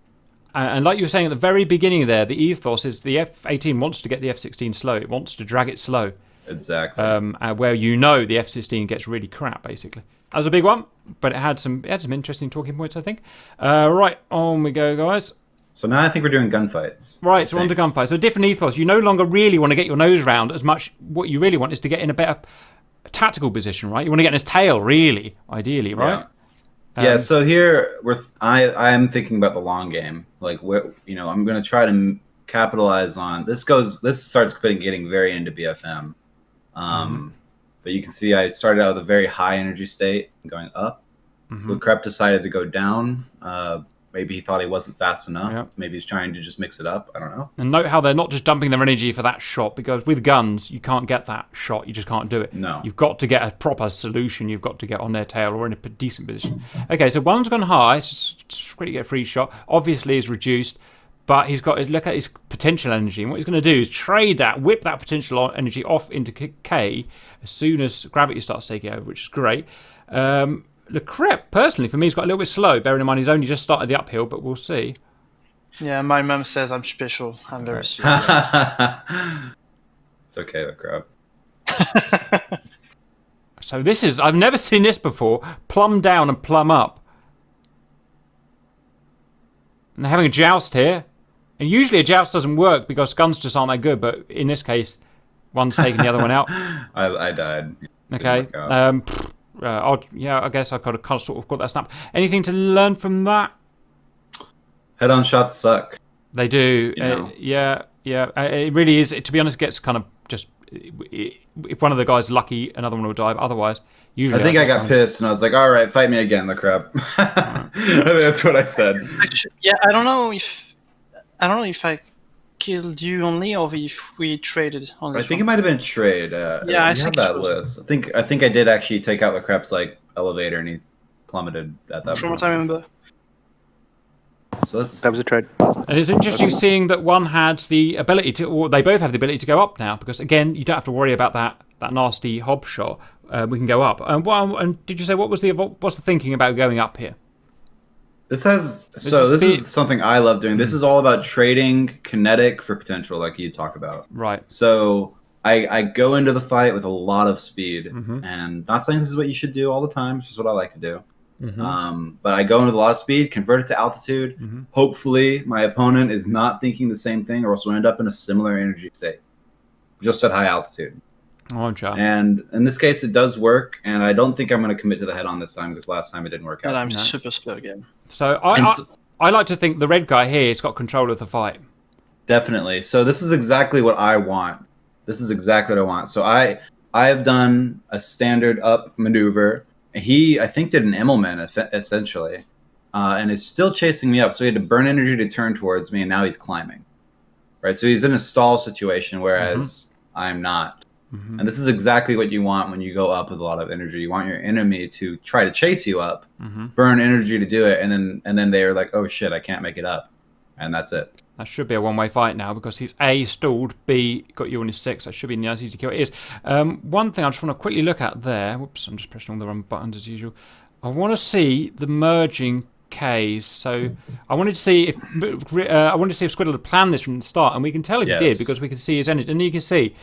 And like you were saying at the very beginning there, the ethos is the F-18 wants to get the F-16 slow. It wants to drag it slow. Exactly. Where the F-16 gets really crap, basically. That was a big one, but it had some interesting talking points, I think. Right, on we go, guys. So now I think we're doing gunfights. Right, so on to gunfights. So different ethos. You no longer really want to get your nose round as much. What you really want is to get in a better tactical position, right? You want to get in his tail, really, ideally, right? Yeah. So here I am thinking about the long game. Like, I'm going to try to capitalize on this. Starts getting very into BFM. But you can see I started out with a very high energy state going up. Lucrep decided to go down. Maybe he thought he wasn't fast enough. Yep. Maybe he's trying to just mix it up. I don't know. And note how they're not just dumping their energy for that shot, because with guns, you can't get that shot. You just can't do it. No. You've got to get a proper solution. You've got to get on their tail or in a decent position. Okay, so one's gone high. It's just really get a free shot. Obviously, is reduced. But look at his potential energy. And what he's going to do is trade that, whip that potential energy off into K as soon as gravity starts taking over, which is great. Lecrep, personally, for me, he's got a little bit slow. Bearing in mind, he's only just started the uphill, but we'll see. Yeah, my mum says I'm special. I'm very slow. It's okay, Lecrep. So this is, I've never seen this before. Plumb down and plumb up. And they're having a joust here. And usually a joust doesn't work because guns just aren't that good, but in this case, one's taking the other one out. I died. Okay. I guess I could have kind of sort of got that snap. Anything to learn from that? Head-on shots suck. They do. Yeah. It really is. To be honest, it gets kind of just... If one of the guys is lucky, another one will die. But otherse, usually... I think I got pissed and I was like, all right, fight me again, Lecrep. That's what I said. Actually, yeah, I don't know if I killed you only or if we traded on this. I think it might have been a trade. Yeah, I think that list. I think I did actually take out Lecrep's elevator and he plummeted at that point. From what I remember. So that was a trade. And it's interesting seeing that one had the ability to, or they both have the ability to go up now, because again, you don't have to worry about that nasty hob shot. We can go up. And did you say what's the thinking about going up here? This is something I love doing. This is all about trading kinetic for potential, like you talk about. Right. So I go into the fight with a lot of speed, and not saying this is what you should do all the time. It's just what I like to do. But I go into a lot of speed, convert it to altitude. Hopefully, my opponent is not thinking the same thing, or else we'll end up in a similar energy state, just at high altitude. And in this case, it does work, and I don't think I'm going to commit to the head-on this time because last time it didn't work out. And I'm super slow again. So I like to think the red guy here has got control of the fight. Definitely. So this is exactly what I want. So I have done a standard up maneuver. He, I think, did an Immelman, essentially, and is still chasing me up. So he had to burn energy to turn towards me, and now he's climbing. Right. So he's in a stall situation, whereas I'm not. And this is exactly what you want when you go up with a lot of energy. You want your enemy to try to chase you up, burn energy to do it, and then they're like, oh shit, I can't make it up. And that's it. That should be a one-way fight now because he's A, stalled, B, got you on his 6. That should be nice, easy to kill. It is. One thing I just want to quickly look at there. Whoops, I'm just pressing all the wrong buttons as usual. I want to see the merging Ks. So I wanted to see if Squiddle had planned this from the start, and we can tell if he did because we can see his energy. And you can see,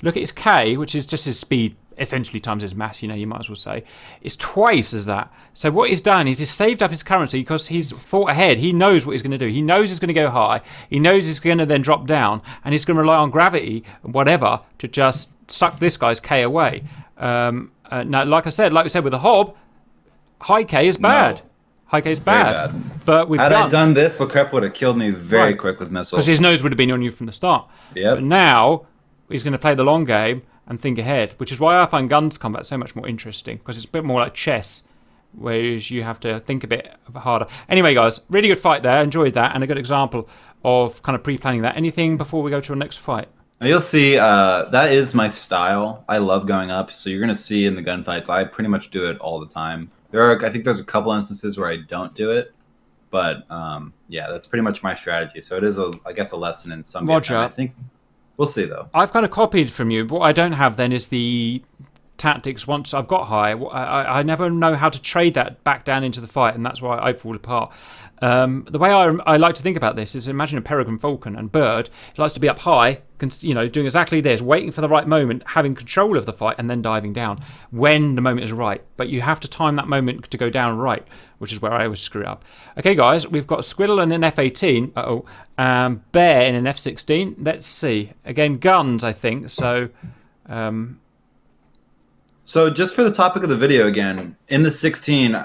look at his K, which is just his speed, essentially times his mass, you might as well say. It's twice as that. So what he's done is he's saved up his currency because he's thought ahead. He knows what he's going to do. He knows he's going to go high. He knows he's going to then drop down, and he's going to rely on gravity and whatever to just suck this guy's K away. Now, like we said with the Hob, high K is bad. High K's Very bad. bad. But with Had I guns, done this, Leclerc would have killed me very Right. quick with missiles. because his nose would have been on you from the start. Yep. But now he's going to play the long game and think ahead, which is why I find guns combat so much more interesting, because it's a bit more like chess, whereas you have to think a bit harder. Anyway, guys, really good fight there. Enjoyed that, and a good example of kind of pre-planning that. Anything before we go to our next fight? Now you'll see that is my style. I love going up, so you're gonna see in the gunfights I pretty much do it all the time. I think there's a couple instances where I don't do it, but yeah, that's pretty much my strategy. So it is I guess a lesson in some. Roger. I think we'll see though. I've kind of copied from you. What I don't have then is the tactics once I've got high. I never know how to trade that back down into the fight, and that's why I fall apart. The way I like to think about this is imagine a peregrine falcon, and bird likes to be up high, doing exactly this, waiting for the right moment, having control of the fight, and then diving down when the moment is right. But you have to time that moment to go down right, which is where I always screw up. Okay, guys, we've got Squirrel in an F-18, Bear in an F-16. Let's see. Again, guns, I think. So, So just for the topic of the video again, in the 16,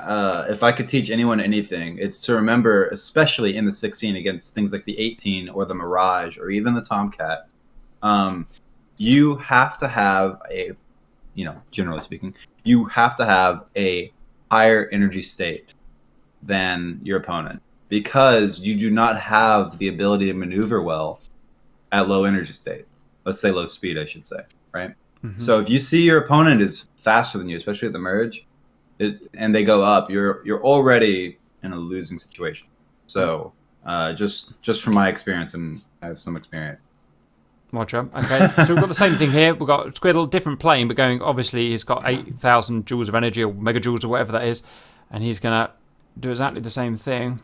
if I could teach anyone anything, it's to remember, especially in the 16 against things like the 18 or the Mirage or even the Tomcat, you have to have generally speaking, you have to have a higher energy state than your opponent, because you do not have the ability to maneuver well at low energy state. Let's say low speed, I should say, right? So if you see your opponent is faster than you, especially at the merge, and they go up, you're already in a losing situation. So just from my experience, and I have some experience. Roger. Okay, so we've got the same thing here. We've got Squiddle, different plane, but going, obviously he's got 8,000 joules of energy, or megajoules, or whatever that is, and he's going to do exactly the same thing.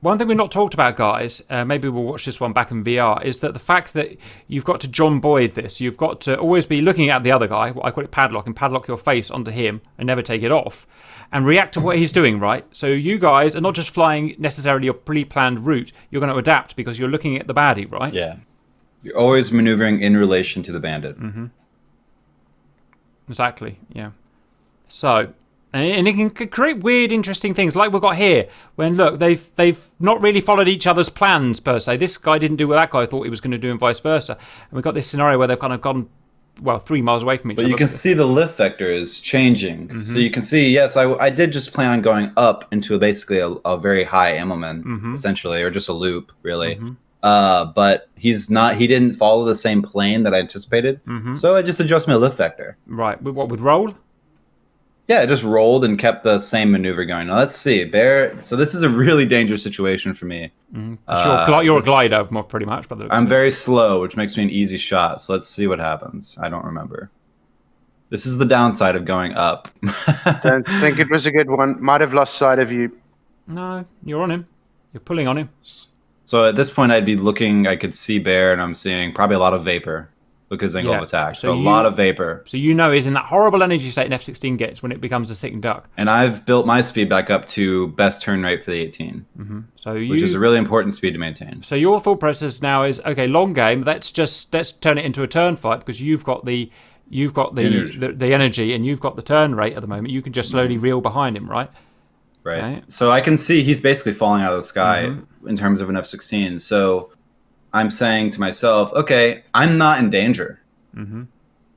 One thing we've not talked about, guys, maybe we'll watch this one back in VR, is that the fact that you've got to John Boyd this. You've got to always be looking at the other guy, what I call it padlock, and padlock your face onto him and never take it off, and react to what he's doing, right? So you guys are not just flying necessarily your pre-planned route, you're going to adapt because you're looking at the baddie, right? Yeah. You're always maneuvering in relation to the bandit. Exactly, yeah. So... and it can create weird, interesting things like we've got here. When, look, they've not really followed each other's plans, per se. This guy didn't do what that guy thought he was going to do and vice versa. And we've got this scenario where they've kind of gone, 3 miles away from each other. But you can see the lift vector is changing. So you can see, yes, I did just plan on going up into basically a very high Immelman, essentially, or just a loop, really. But he didn't follow the same plane that I anticipated. So I just adjusted my lift vector. Right, with roll? Yeah, it just rolled and kept the same maneuver going. Now let's see, Bear. So this is a really dangerous situation for me. You're a glider, pretty much. But I'm very slow, which makes me an easy shot. So let's see what happens. I don't remember. This is the downside of going up. Don't think it was a good one. Might have lost sight of you. No, you're on him. You're pulling on him. So at this point, I'd be looking. I could see Bear, and I'm seeing probably a lot of vapor. Because angle of attack. So a lot of vapor. So you know he's in that horrible energy state an F-16 gets when it becomes a sitting duck. And I've built my speed back up to best turn rate for the 18. Which is a really important speed to maintain. So your thought process now is, okay, long game, let's turn it into a turn fight, because you've got the energy and you've got the turn rate at the moment. You can just slowly reel behind him, right? Right. Okay. So I can see he's basically falling out of the sky in terms of an F-16. So I'm saying to myself, okay, I'm not in danger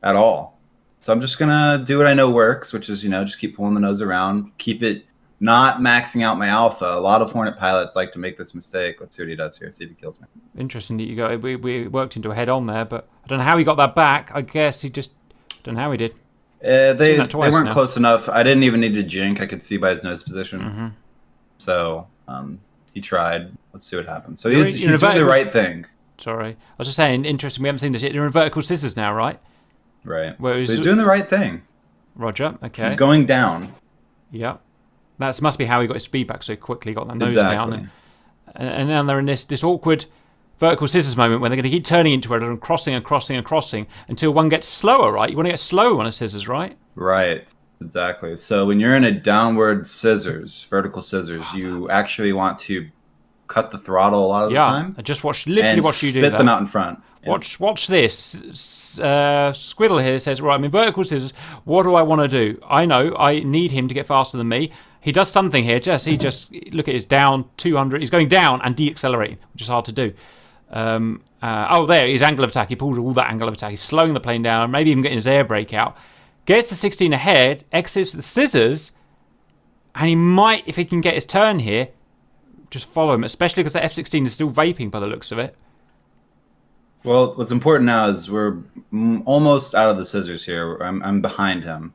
at all. So I'm just going to do what I know works, which is, just keep pulling the nose around, keep it not maxing out my alpha. A lot of Hornet pilots like to make this mistake. Let's see what he does here, see if he kills me. Interesting that we worked into a head on there, but I don't know how he got that back. I guess I don't know how he did. They weren't close enough. I didn't even need to jink. I could see by his nose position. So he tried. Let's see what happens. So he's doing the right thing. Sorry. I was just saying, interesting, we haven't seen this yet. You're in vertical scissors now, right? Right. So he's doing the right thing. Roger, okay. He's going down. Yeah. That must be how he got his speed back so quickly, got that nose down. And now they're in this awkward vertical scissors moment when they're going to keep turning into it and crossing and crossing and crossing until one gets slower, right? You want to get slower on a scissors, right? Right. Exactly. So when you're in a downward scissors, vertical scissors, you actually want to cut the throttle a lot of the time. I just watch you do that. Spit them out in front. Watch this. Squiddle here says, right, I'm in vertical scissors. What do I want to do? I know I need him to get faster than me. He does something here. He just look at his down 200. He's going down and deaccelerating, which is hard to do. There, his angle of attack. He pulls all that angle of attack. He's slowing the plane down, maybe even getting his air brake out. Gets the 16 ahead, exits the scissors, and he might, if he can get his turn here, just follow him, especially because the F-16 is still vaping by the looks of it. Well, what's important now is we're almost out of the scissors here. I'm behind him.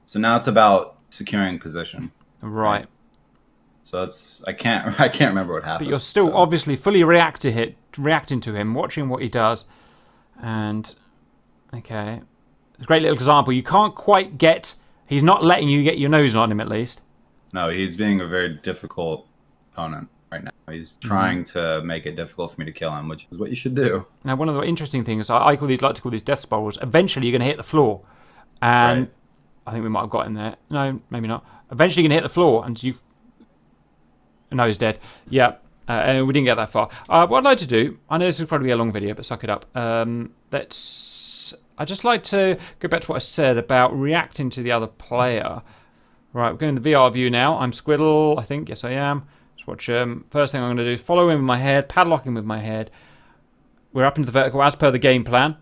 So now it's about securing position. Right. So I can't remember what happened. But you're still obviously fully reacting to him, watching what he does. And, okay. It's a great little example. You can't quite get... He's not letting you get your nose on him, at least. No, he's being a very difficult opponent right now. He's trying to make it difficult for me to kill him, which is what you should do. Now, one of the interesting things, I like to call these death spirals. Eventually, you're going to hit the floor. And Right. I think we might have got in there. No, maybe not. Eventually, you're going to hit the floor, and you... No, he's dead. Yeah, and we didn't get that far. What I'd like to do, I know this is probably a long video, but suck it up. I'd just like to go back to what I said about reacting to the other player. Right, we're going to the VR view now. I'm Squiddle, I think. Yes, I am. Let's watch him. First thing I'm going to do is follow him with my head, padlock him with my head. We're up into the vertical as per the game plan.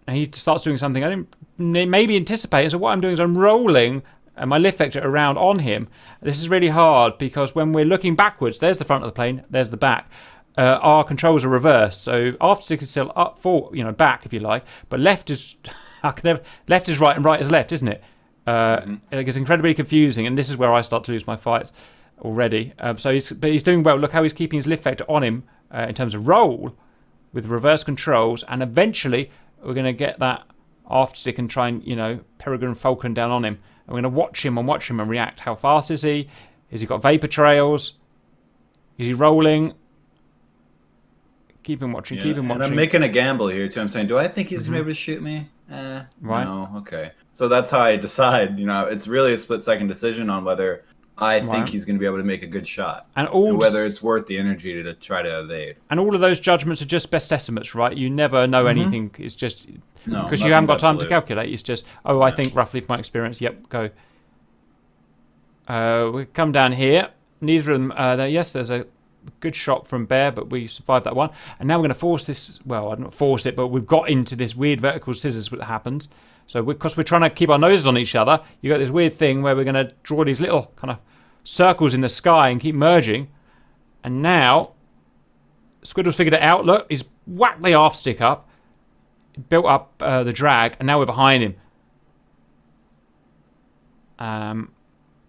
And he starts doing something I didn't maybe anticipate. So what I'm doing is I'm rolling my lift vector around on him. This is really hard because when we're looking backwards, there's the front of the plane, there's the back. Our controls are reversed. So after stick is still up, forward, back if you like, but left is left is right and right is left, isn't it? It gets incredibly confusing, and this is where I start to lose my fights already. But he's doing well. Look how he's keeping his lift vector on him in terms of roll with reverse controls, and eventually we're going to get that after stick and try and Peregrine Falcon down on him. I'm going to watch him and react. How fast is he? Has he got vapor trails? Is he rolling? Keep him watching, keep him watching. And I'm making a gamble here, too. I'm saying, do I think he's going to be able to shoot me? Right. No, okay. So that's how I decide. It's really a split-second decision on whether I think he's going to be able to make a good shot. And whether it's worth the energy to try to evade. And all of those judgments are just best estimates, right? You never know anything. It's just... because you haven't got time to calculate. It's just, I think roughly from my experience, yep, go. We come down here. Neither of them, yes, there's a good shot from Bear, but we survived that one. And now we're going to force this, well, I don't force it, but we've got into this weird vertical scissors that happens. So because we're trying to keep our noses on each other, you got this weird thing where we're going to draw these little kind of circles in the sky and keep merging. And now, Squiddle's figured it out. Look, he's whacked the half stick up. Built up the drag, and now we're behind him. I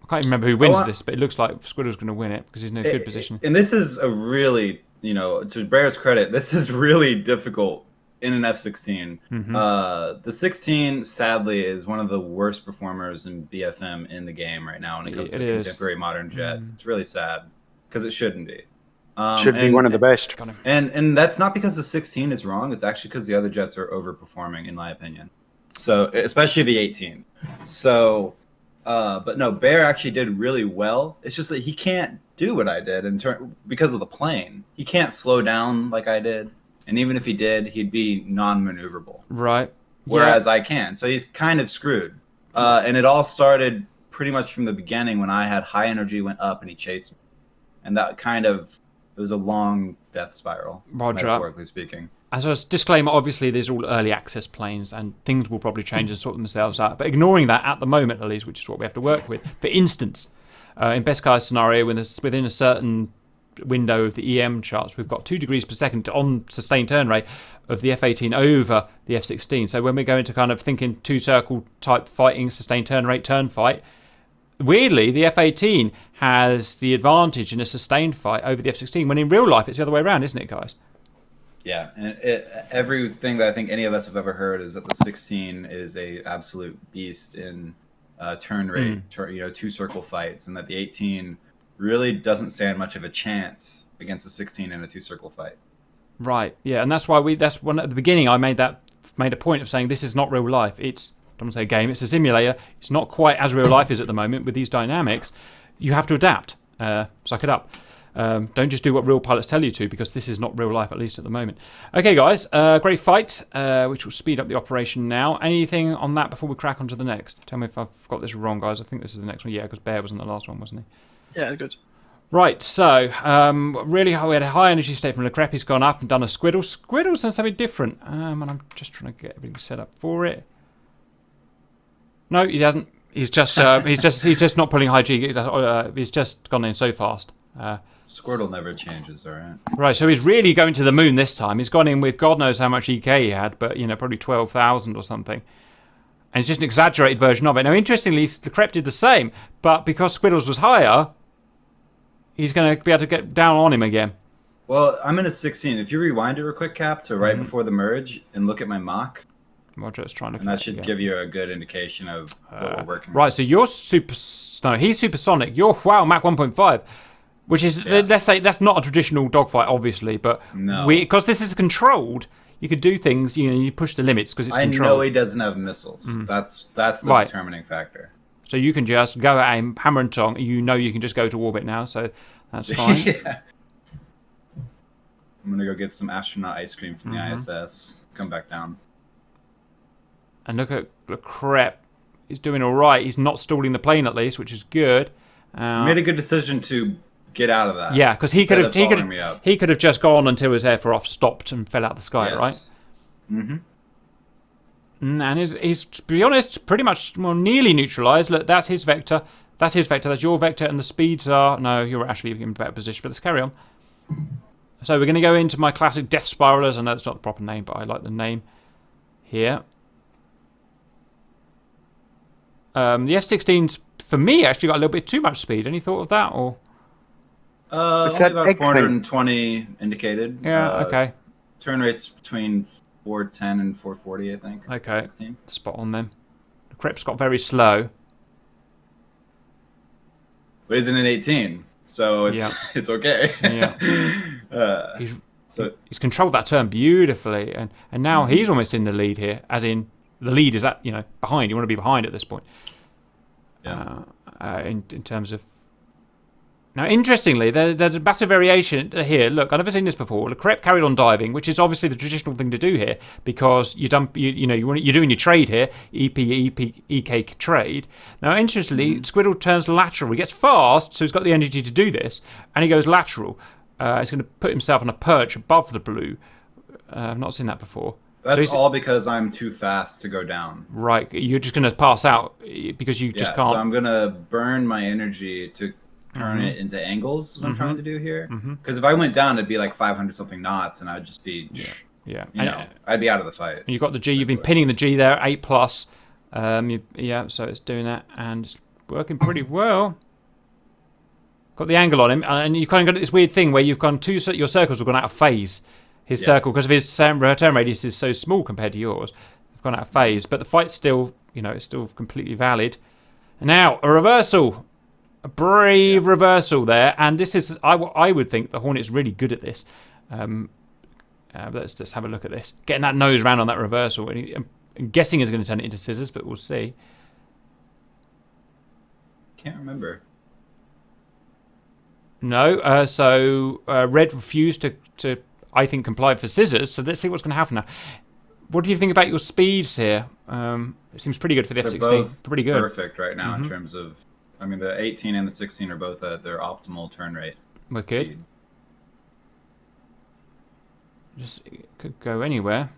can't even remember who wins this, but it looks like Squiddle's going to win it because he's in a good position. And this is a really, to Bear's credit, this is really difficult in an F-16. The 16, sadly, is one of the worst performers in BFM in the game right now when it comes to contemporary modern jets. It's really sad because it shouldn't be. Should be one of the best. And that's not because the 16 is wrong. It's actually because the other jets are overperforming, in my opinion. So, especially the 18. So, but no, Bear actually did really well. It's just that he can't do what I did because of the plane. He can't slow down like I did. And even if he did, he'd be non-maneuverable. Right. Whereas I can. So he's kind of screwed. And it all started pretty much from the beginning when I had high energy, went up, and he chased me. And that kind of... It was a long death spiral, metaphorically speaking. As a disclaimer, obviously, these are all early access planes, and things will probably change and sort themselves out. But ignoring that at the moment, at least, which is what we have to work with. For instance, in best case scenario, within a certain window of the EM charts, we've got 2 degrees per second on sustained turn rate of the F-18 over the F-16. So when we're going to kind of thinking 2-circle type fighting, sustained turn rate, turn fight, weirdly, the F-18 has the advantage in a sustained fight over the F-16, when in real life it's the other way around, isn't it, guys? Yeah, and everything that I think any of us have ever heard is that the 16 is a absolute beast in turn rate, 2-circle fights, and that the 18 really doesn't stand much of a chance against the 16 in a 2-circle fight. Right. Yeah, and that's why that's when at the beginning I made a point of saying this is not real life. It's, I don't want to say a game, it's a simulator. It's not quite as real life is at the moment with these dynamics. You have to adapt. Suck it up. Don't just do what real pilots tell you to, because this is not real life, at least at the moment. Okay, guys, great fight, which will speed up the operation now. Anything on that before we crack on to the next? Tell me if I've got this wrong, guys. I think this is the next one. Yeah, because Bear was in the last one, wasn't he? Yeah, good. Right, so really, we had a high energy state from Le Crêpe. He's gone up and done a Squiddle. Squiddle's done something different, and I'm just trying to get everything set up for it. No, he hasn't. He's just he's just not pulling high G. He's just gone in so fast. Squirtle never changes, all right. Right, so he's really going to the moon this time. He's gone in with God knows how much EK he had, but probably 12,000 or something. And it's just an exaggerated version of it. Now, interestingly, Le Crêpe did the same, but because Squiddle's was higher, he's going to be able to get down on him again. Well, I'm in a 16. If you rewind it real quick, Cap, to right before the merge and look at my mock, Roger, trying to. and that should give you a good indication of what we're working with. Right, so you're he's supersonic. You're Mach 1.5. Which is, let's say, that's not a traditional dogfight, obviously, but because this is controlled, you could do things. You push the limits because it's controlled. I know he doesn't have missiles. That's the determining factor. So you can just go at him, hammer and tong. You can just go to orbit now, so that's fine. Yeah. I'm gonna go get some astronaut ice cream from the ISS. Come back down. And look at Le Crêpe. He's doing all right. He's not stalling the plane at least, which is good. He made a good decision to get out of that. Yeah, because he could have just gone until his aircraft stopped and fell out of the sky, right? And he's, to be honest, pretty much nearly neutralised. Look, that's his vector. That's his vector. That's your vector, and the speeds are you're actually in a better position. But let's carry on. So we're going to go into my classic Death Spiralers. I know it's not the proper name, but I like the name here. The F-16's for me actually got a little bit too much speed. Any thought of that or? Only about 420 indicated. Yeah, okay. Turn rates between 410 and 440, I think. Okay, 16. Spot on then. The Crêpe's got very slow. But he's in an 18, so it's okay. Yeah. He's controlled that turn beautifully, and now he's almost in the lead here, as in the lead is at behind. You want to be behind at this point. Yeah. In terms of. Now, interestingly, there's a massive variation here. Look, I've never seen this before. Le Crêpe carried on diving, which is obviously the traditional thing to do here because you're doing your trade here, EK trade. Now, interestingly, Squiddle turns lateral. He gets fast, so he's got the energy to do this, and he goes lateral. He's going to put himself on a perch above the blue. I've not seen that before. That's all because I'm too fast to go down. Right, you're just going to pass out because you just can't. So I'm going to burn my energy to turn it into angles. What I'm trying to do here, because if I went down, it'd be like 500 something knots, and I'd just be, I'd be out of the fight. And you've got the G. You've been pinning the G there, 8+. So it's doing that, and it's working pretty well. Got the angle on him, and you kind of got this weird thing where you've gone your circles have gone out of phase. His circle, because of his return radius is so small compared to yours, have gone out of phase. But the fight's still, it's still completely valid. And now a reversal. A brave reversal there, and this is I would think the Hornet's really good at this. Let's just have a look at this. Getting that nose round on that reversal. I'm guessing is going to turn it into scissors, but we'll see. Can't remember. No, so Red refused to I think comply for scissors. So let's see what's going to happen now. What do you think about your speeds here? It seems pretty good for the F-16. Pretty good. Perfect right now in terms of. I mean, the 18 and the 16 are both at their optimal turn rate. Wicked. Speed. Just could go anywhere.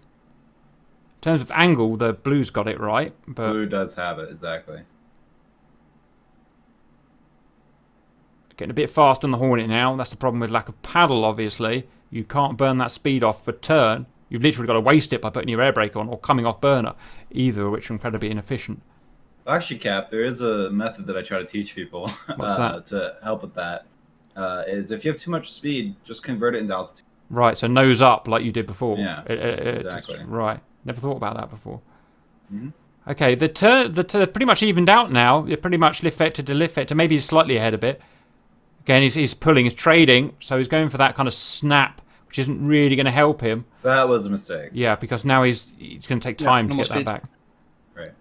In terms of angle, the blue's got it right. But blue does have it, exactly. Getting a bit fast on the Hornet now. That's the problem with lack of paddle, obviously. You can't burn that speed off for turn. You've literally got to waste it by putting your air brake on or coming off burner, either of which are incredibly inefficient. Actually, Cap, there is a method that I try to teach people to help with that. Is if you have too much speed, just convert it into altitude. Right, so nose up like you did before. Yeah, exactly. Right, never thought about that before. Okay, the turn pretty much evened out now. You're pretty much lift vector to lift vector, maybe he's slightly ahead a bit. Again, he's pulling, he's trading, so he's going for that kind of snap, which isn't really going to help him. That was a mistake. Yeah, because now he's going to take time to get that back. Right.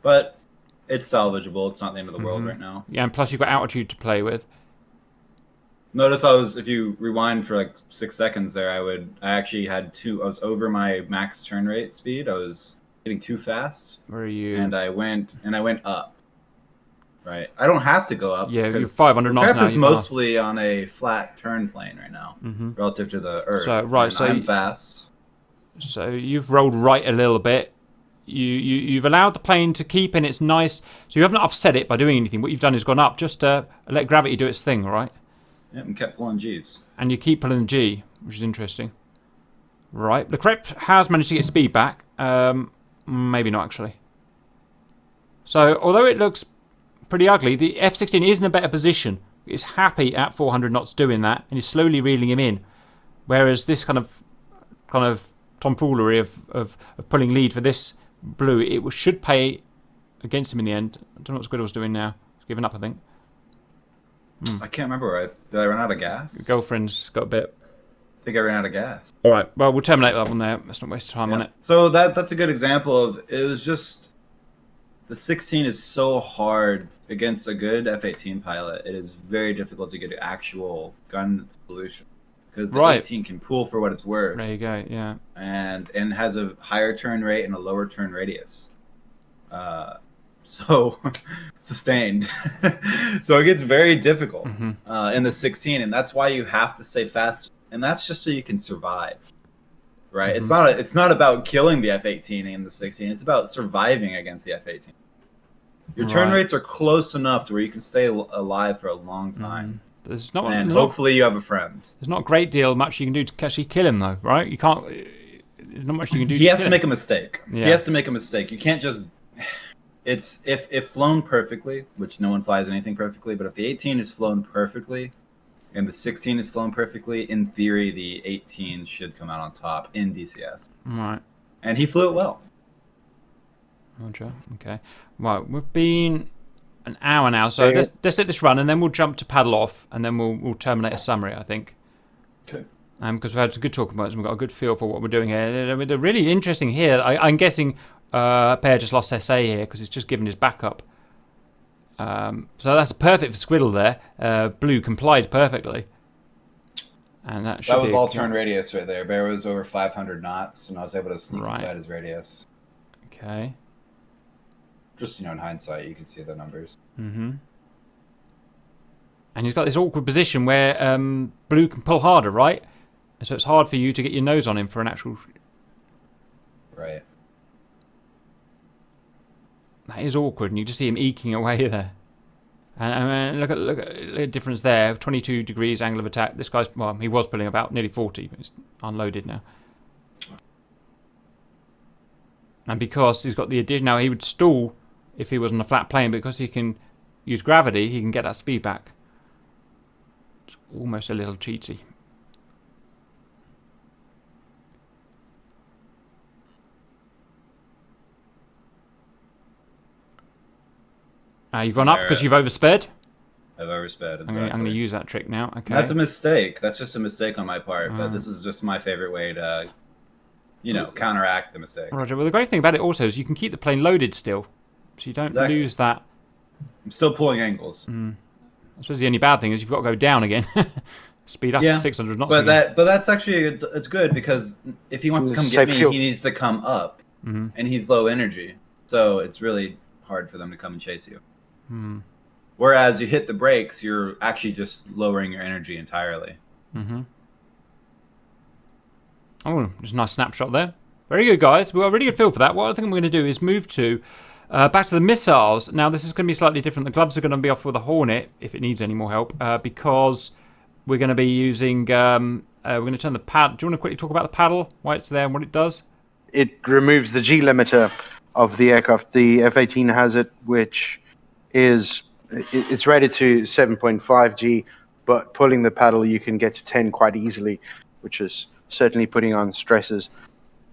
But it's salvageable. It's not the end of the world right now. Yeah, and plus you've got altitude to play with. Notice I was, if you rewind for like 6 seconds there, I actually had I was over my max turn rate speed. I was getting too fast. Where are you? And I went up. Right. I don't have to go up. Yeah, you're 500 knots now. Prep is mostly on a flat turn plane right now, relative to the Earth. So right, so I'm fast. So you've rolled right a little bit. You've allowed the plane to keep in its nice. So you haven't upset it by doing anything. What you've done is gone up. Just let gravity do its thing, right? Yeah, and kept pulling G's. And you keep pulling the G, which is interesting. Right. The Crep has managed to get speed back. Maybe not, actually. So, although it looks pretty ugly, the F-16 is in a better position. It's happy at 400 knots doing that, and is slowly reeling him in. Whereas this kind of tomfoolery of pulling lead for this blue, it should pay against him in the end. I don't know what Squiddle's doing now. He's given up, I think. I can't remember. Did I run out of gas? Your girlfriend's got a bit. I think I ran out of gas. All right. Well, we'll terminate that one there. Let's not waste time on it. So that's a good example of, it was just, the 16 is so hard against a good F-18 pilot. It is very difficult to get an actual gun solution, because the 18 can pull for what it's worth. There you go. Yeah. And has a higher turn rate and a lower turn radius. So sustained. So it gets very difficult in the 16, and that's why you have to stay fast, and that's just so you can survive. Right? It's not about killing the F-18 in the 16. It's about surviving against the F-18. Your turn rates are close enough to where you can stay alive for a long time. There's not, and hopefully you have a friend. There's not a great deal much you can do to actually kill him, though, right? You can't. There's not much you can do. He has to make a mistake. Yeah. He has to make a mistake. You can't just. It's if flown perfectly, which no one flies anything perfectly, but if the 18 is flown perfectly, and the 16 is flown perfectly, in theory the 18 should come out on top in DCS. Right. And he flew it well. Roger. Okay. Right. We've been an hour now, so let's let this run, and then we'll jump to paddle off, and then we'll terminate a summary, I think. Okay. Because we've had some good talking points, and we've got a good feel for what we're doing here. They're really interesting here. I'm guessing Pear just lost SA here because it's just given his backup. So that's perfect for Squiddle there. Blue complied perfectly. And that was all turn radius right there. Bear was over 500 knots, and I was able to sneak inside his radius. Okay. Just, in hindsight, you can see the numbers. And he's got this awkward position where Blue can pull harder, right? And so it's hard for you to get your nose on him for an actual... Right. That is awkward, and you just see him eking away there. And look at the difference there. 22 degrees angle of attack. This guy's, well, he was pulling about nearly 40, but he's unloaded now. And because he's got the addition, now he would stall if he was on a flat plane, but because he can use gravity, he can get that speed back. It's almost a little cheaty. You've gone up because you've oversped? I've oversped. I'm going to use that trick now. Okay. That's a mistake. That's just a mistake on my part, but this is just my favorite way to, counteract the mistake. Roger. Well, the great thing about it also is you can keep the plane loaded still, so you don't lose that. I'm still pulling angles. I suppose the only bad thing is you've got to go down again. Speed up to 600 knots. But that's actually it's good, because if he wants to come get me, he needs to come up, and he's low energy, so it's really hard for them to come and chase you. Whereas you hit the brakes, you're actually just lowering your energy entirely. Oh, just a nice snapshot there. Very good, guys. We've got a really good feel for that. What I think I'm going to do is move to back to the missiles. Now, this is going to be slightly different. The gloves are going to be off with the Hornet, if it needs any more help, because we're going to be using... we're going to turn the pad... Do you want to quickly talk about the paddle, why it's there and what it does? It removes the G limiter of the aircraft. The F-18 has it, which is... It's rated to 7.5 G, but pulling the paddle, you can get to 10 quite easily, which is certainly putting on stresses.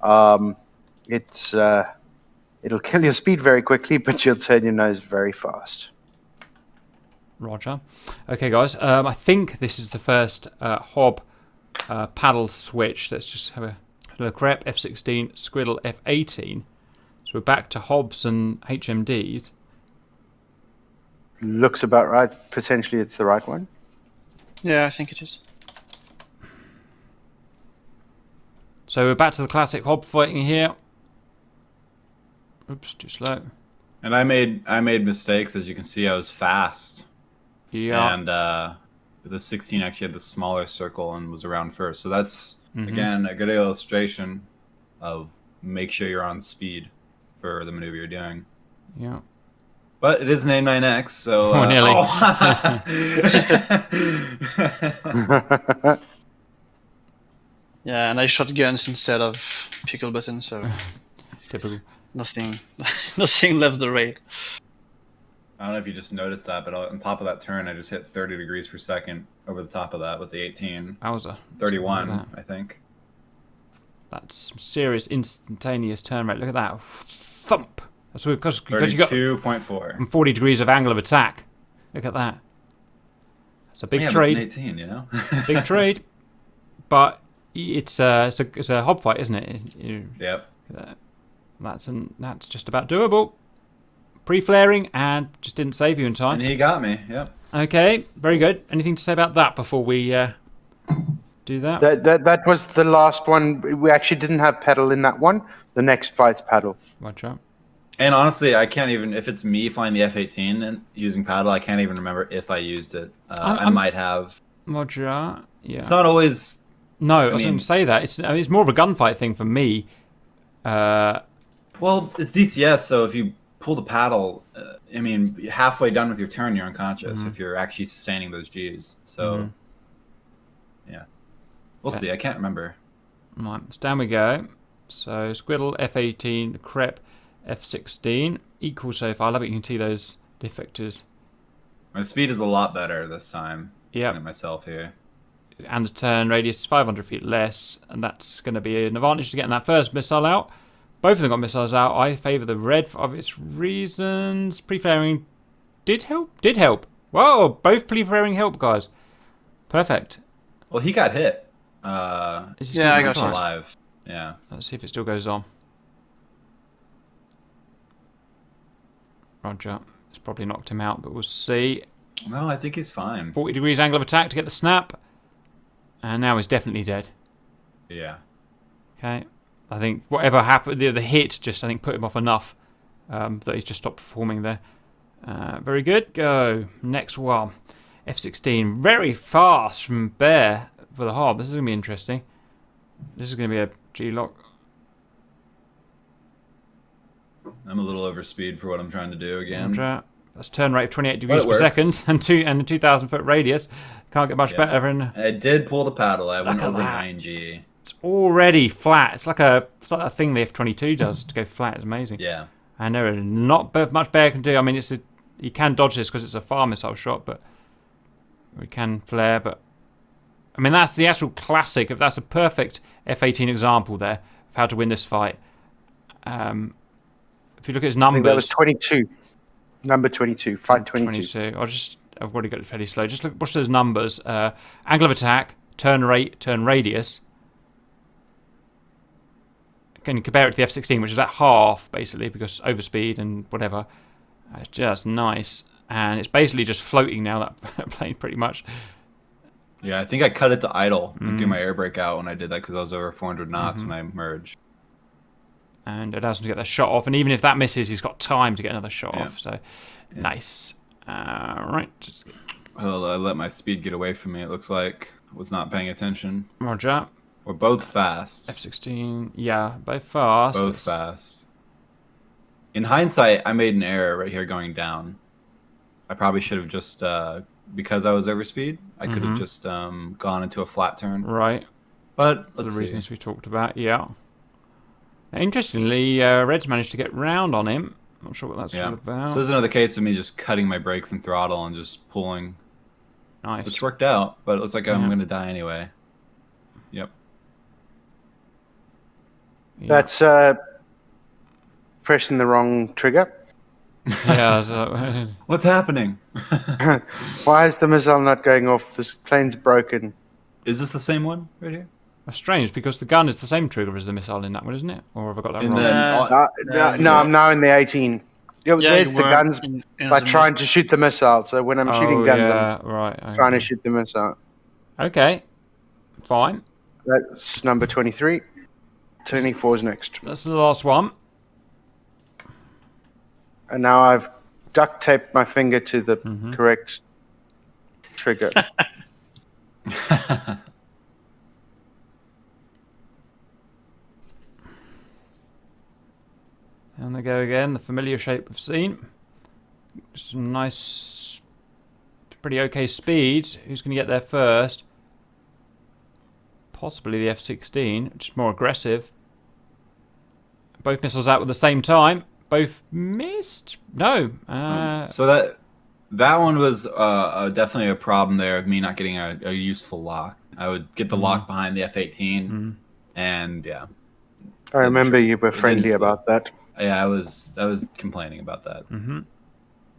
It'll kill your speed very quickly, but you'll turn your nose very fast. Roger. Okay, guys. I think this is the first Hob paddle switch. Let's just have a look. Rep F-16, Squiddle F-18. So we're back to Hobs and HMDs. Looks about right. Potentially it's the right one. Yeah, I think it is. So we're back to the classic hob fighting here. Oops, too slow. And I made mistakes. As you can see, I was fast. Yeah. And the 16 actually had the smaller circle and was around first. So that's, again, a good illustration of make sure you're on speed for the maneuver you're doing. Yeah. But it is an A9X, so... Oh, nearly. Yeah, and I shot guns instead of pickle buttons, so Typical. nothing left the rail. I don't know if you just noticed that, but on top of that turn, I just hit 30 degrees per second over the top of that with the 18. Wowza. 31, Look at I think. That's some serious instantaneous turn rate. Look at that. Thump. That's because you got 32.4. 40 degrees of angle of attack. Look at that. It's a big trade. But it's an 18, you know? Big trade. But it's a hob fight, isn't it? Yep. That's just about doable. Pre-flaring and just didn't save you in time. And he got me, yep. Okay, very good. Anything to say about that before we do that? That was the last one. We actually didn't have pedal in that one. The next fight's paddle. Watch out. And honestly, I can't even, if it's me flying the F-18 and using paddle, I can't even remember if I used it. I might have. Roger. Yeah. It's not always... No, I was going to say that. It's more of a gunfight thing for me. Well, it's DCS, so if you pull the paddle, I mean, halfway done with your turn, you're unconscious if you're actually sustaining those Gs. So, yeah. We'll see. I can't remember. Right, so down we go. So, Squiddle, F-18, Crep, F-16. Equal so far. I love it. You can see those defectors. My speed is a lot better this time. Yeah. Looking at myself here. And the turn radius is 500 feet less. And that's going to be an advantage to getting that first missile out. Both of them got missiles out. I favour the red for obvious reasons. Pre-flaring did help. Did help. Whoa, both pre-flaring help, guys. Perfect. Well, he got hit. Is he still I got alive. Yeah. Let's see if it still goes on. Roger. It's probably knocked him out, but we'll see. No, I think he's fine. 40 degrees angle of attack to get the snap. And now he's definitely dead. Yeah. Okay. I think whatever happened, the hit just, I think, put him off enough that he's just stopped performing there. Very good. Go. Next one. F-16. Very fast from Bear for the hob. This is going to be interesting. This is going to be a G-lock. I'm a little over speed for what I'm trying to do again. That's turn rate of 28 degrees per second and a 2,000 foot radius. Can't get much better. I did pull the paddle. I went Look at over that. 9G. It's already flat. It's like a thing the F-22 does to go flat. It's amazing. Yeah. And there is not much Bear can do. I mean, you can dodge this because it's a far missile shot, but we can flare. But I mean, that's the actual classic. That's a perfect F-18 example there of how to win this fight. If you look at his numbers, I think that was 22. Number 22. Fight 22. I've already got it fairly slow. Just watch those numbers. Angle of attack, turn rate, turn radius. Can you compare it to the F-16, which is about half, basically, because overspeed and whatever. It's just nice. And it's basically just floating now, that plane, pretty much. Yeah, I think I cut it to idle and threw my air brake out when I did that because I was over 400 knots when I merged. And it allows him to get that shot off. And even if that misses, he's got time to get another shot off. So, nice. Right. Well, I let my speed get away from me, it looks like. I was not paying attention. Roger. We're both fast. F-16, yeah, both fast. Both fast. In hindsight, I made an error right here going down. I probably should have just, because I was overspeed, I could have just gone into a flat turn. Right. But For let's the see. reasons we talked about, yeah. Now, interestingly, Red's managed to get round on him. Not sure what that's all about. So there's another case of me just cutting my brakes and throttle and just pulling. Nice. Which worked out, but it looks like I'm going to die anyway. Yep. Yeah. That's pressing the wrong trigger. Yeah. So, What's happening? Why is the missile not going off? This plane's broken. Is this the same one right here? that's strange because the gun is the same trigger as the missile in that one, isn't it? Or have I got that And wrong? then No, I'm now in the 18. There's the guns in by the trying to shoot the missile. So when I'm shooting guns, yeah, right. I'm trying to shoot the missile. Okay, fine. That's number 23. 24 is next. That's the last one. And now I've duct taped my finger to the correct trigger. And they go again, the familiar shape we've seen. Some nice, pretty okay speed. Who's going to get there first? Possibly the F-16, which is more aggressive. Both missiles out at the same time. Both missed? No. So that one was definitely a problem there of me not getting a useful lock. I would get the lock behind the F-18, and yeah. I remember you were friendly about that. Yeah, I was complaining about that.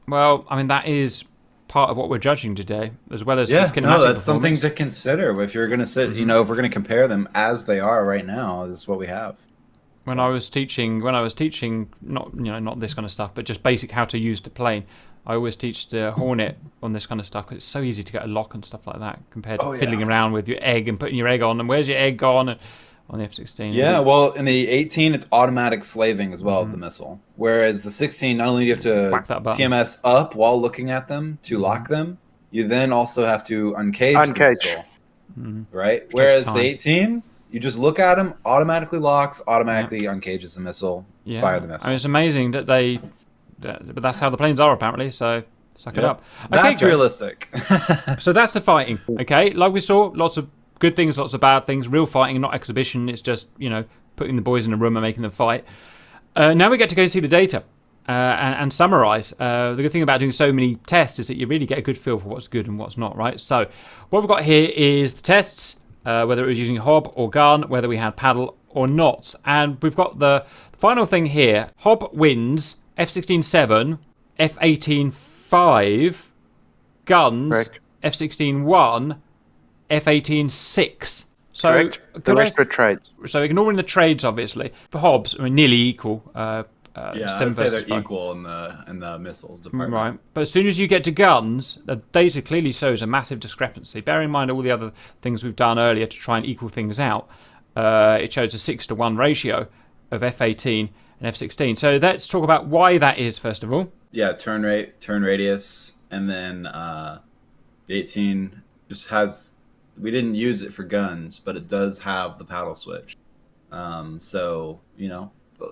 Well, I mean, that is part of what we're judging today, as well as this kinematic that's something performance. to consider if you're going to sit. You know, if we're going to compare them as they are right now, this is what we have. When I was teaching, not this kind of stuff, but just basic how to use the plane, I always teach the Hornet on this kind of stuff because it's so easy to get a lock and stuff like that compared to fiddling around with your egg and putting your egg on. And where's your egg gone? On the F-16. Yeah, well, in the 18, it's automatic slaving as well of the missile. Whereas the 16, not only do you have to TMS up while looking at them to lock them, you then also have to uncage the missile. Right? Whereas the 18, you just look at them, automatically locks, automatically uncages the missile, fire the missile. I mean, it's amazing that but that's how the planes are apparently, so suck it up. That's realistic. So that's the fighting, okay? Like we saw, lots of good things, lots of bad things, real fighting, not exhibition. It's just, putting the boys in a room and making them fight. Now we get to go see the data and summarize. The good thing about doing so many tests is that you really get a good feel for what's good and what's not, right? So what we've got here is the tests, whether it was using hob or gun, whether we had paddle or not. And we've got the final thing here. Hob wins, F-16 7, F-18 5, guns, F-16 1, F-18 6. So correct. The rest were trades. So ignoring the trades, obviously, for Hobbs, I mean, nearly equal. Yeah, I'd say they're equal in the missiles department. Right, but as soon as you get to guns, the data clearly shows a massive discrepancy. Bear in mind all the other things we've done earlier to try and equal things out. It shows a 6-to-1 ratio of F-18 and F-16. So let's talk about why that is, first of all. Yeah, turn rate, turn radius, and then the 18 just has... We didn't use it for guns, but it does have the paddle switch. So,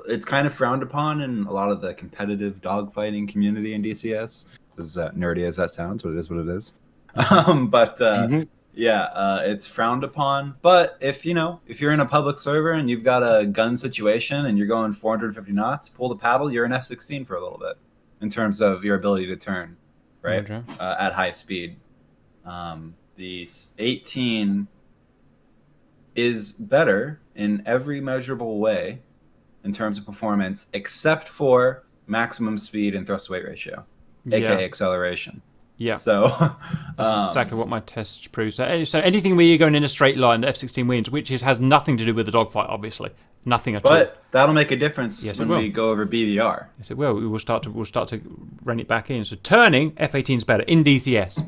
it's kind of frowned upon in a lot of the competitive dogfighting community in DCS. As nerdy as that sounds, but it is what it is. It's frowned upon. But if you're in a public server and you've got a gun situation and you're going 450 knots, pull the paddle, you're an F-16 for a little bit in terms of your ability to turn, right? Okay. At high speed. The 18 is better in every measurable way in terms of performance, except for maximum speed and thrust weight ratio, aka acceleration. Yeah. So that's exactly what my tests prove. So anything where you're going in a straight line, the F-16 wins, which has nothing to do with the dogfight, obviously, nothing at all. But that'll make a difference when we go over BVR. Yes, it will. We'll start to run it back in. So turning F-18 is better in DCS.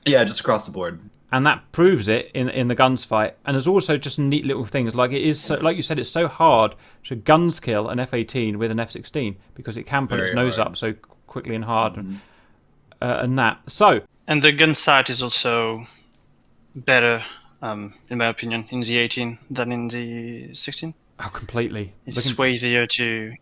Yeah, just across the board. And that proves it in the guns fight. And there's also just neat little things like it is, so, like you said, it's so hard to guns kill an F-18 with an F-16 because it can put its nose up so quickly and hard and that. So and the gun sight is also better, in my opinion, in the 18 than in the 16. Oh, completely. It's way easier to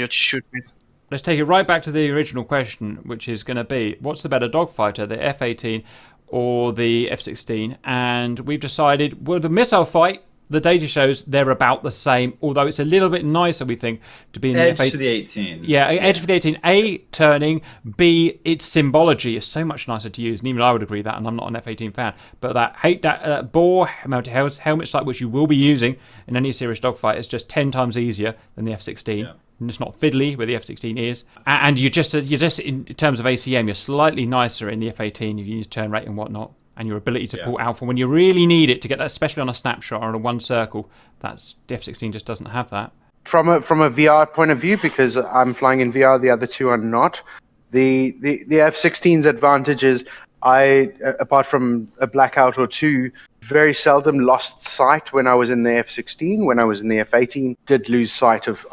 shoot with. Let's take it right back to the original question, which is going to be, what's the better dogfighter, the F-18 or the F-16? And we've decided, well, the missile fight, the data shows they're about the same, although it's a little bit nicer, we think, to be in the Edge F-18. for the 18. Yeah, edge for the 18. A, turning. B, its symbology is so much nicer to use, and even I would agree that, and I'm not an F-18 fan. But that bore mounted helmet sight, which you will be using in any serious dogfight, is just 10 times easier than the F-16. Yeah. And it's not fiddly where the F-16 is, and you're just in terms of ACM, you're slightly nicer in the F-18 if you use turn rate and whatnot, and your ability to pull alpha when you really need it to get that, especially on a snapshot or on a one circle. That's the F-16 just doesn't have that. From a VR point of view, because I'm flying in VR, the other two are not. The F-16's advantage is apart from a blackout or two, very seldom lost sight when I was in the F-16. When I was in the F-18, did lose sight of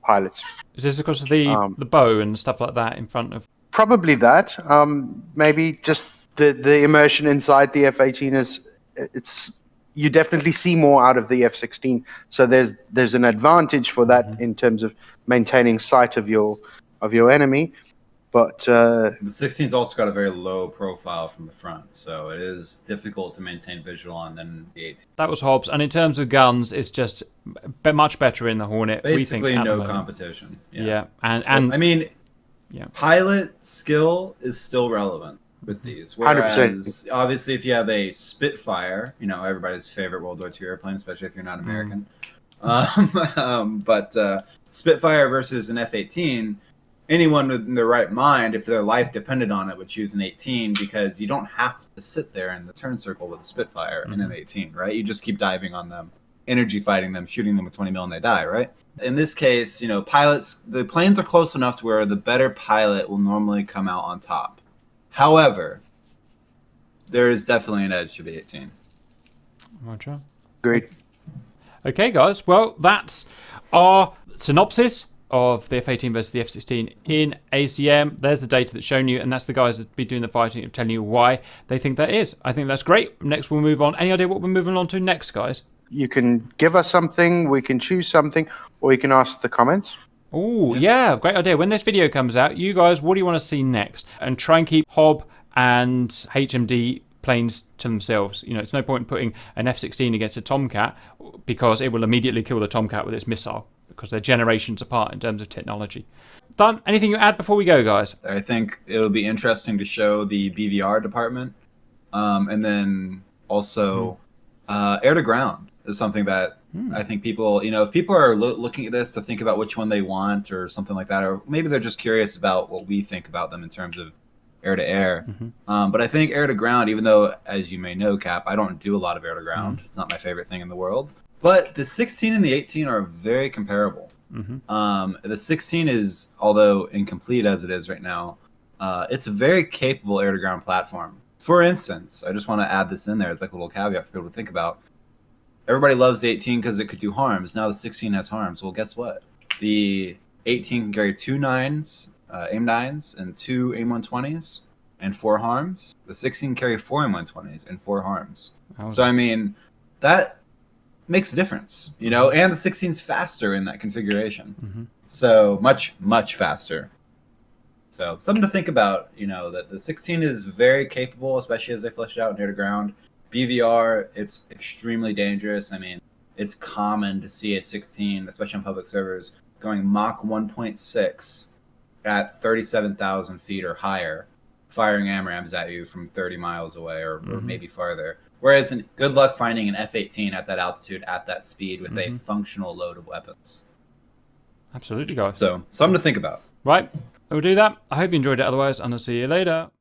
pilots. Is this because of the bow and stuff like that in front of? Probably that. Maybe just the immersion inside the F-18 it's you definitely see more out of the F-16. So there's an advantage for that in terms of maintaining sight of your enemy. But the 16's also got a very low profile from the front, so it is difficult to maintain visual on than the 18. That was Hobbs. And in terms of guns, it's just much better in the Hornet. Basically, we think, no competition. Yeah, and I mean, yeah, pilot skill is still relevant with these. Whereas, 100%. obviously, if you have a Spitfire, everybody's favorite World War II airplane, especially if you're not American. But Spitfire versus an F-18. Anyone in their right mind, if their life depended on it, would choose an 18 because you don't have to sit there in the turn circle with a Spitfire in an 18, right? You just keep diving on them, energy fighting them, shooting them with 20 mil, and they die, right? In this case, pilots, the planes are close enough to where the better pilot will normally come out on top. However, there is definitely an edge to the 18. Roger. Great. Okay, guys. Well, that's our synopsis of the F-18 versus the F-16 in ACM. There's the data that's shown you, and that's the guys that be doing the fighting and telling you why they think that is. I think that's great. Next, we'll move on. Any idea what we're moving on to next, guys? You can give us something, we can choose something, or you can ask the comments. Oh, yeah, great idea. When this video comes out, you guys, what do you want to see next? And try and keep Hob and HMD planes to themselves. It's no point in putting an F-16 against a Tomcat because it will immediately kill the Tomcat with its missile, because they're generations apart in terms of technology. Done. Anything you add before we go, guys? I think it'll be interesting to show the BVR department, and then also air to ground is something that I think people, if people are looking at this to think about which one they want or something like that, or maybe they're just curious about what we think about them in terms of air to air. But I think air to ground, even though, as you may know, Cap, I don't do a lot of air to ground. It's not my favorite thing in the world. But the 16 and the 18 are very comparable. The 16 is, although incomplete as it is right now, it's a very capable air-to-ground platform. For instance, I just want to add this in there as like a little caveat for people to think about. Everybody loves the 18 because it could do harms. Now the 16 has harms. Well, guess what? The 18 can carry 2 9s, AIM 9s, and 2 AIM 120s, and 4 harms. The 16 can carry 4 AIM 120s and 4 harms. So, I mean, that makes a difference, and the 16's faster in that configuration. So much faster. So something to think about, that the 16 is very capable, especially as they flesh it out in air to ground. BVR, it's extremely dangerous. I mean, it's common to see a 16, especially on public servers, going Mach 1.6 at 37,000 feet or higher, firing AMRAAMs at you from 30 miles away or maybe farther. Whereas, good luck finding an F-18 at that altitude, at that speed, with a functional load of weapons. Absolutely, guys. So, something to think about. Right, we'll do that. I hope you enjoyed it otherwise, and I'll see you later.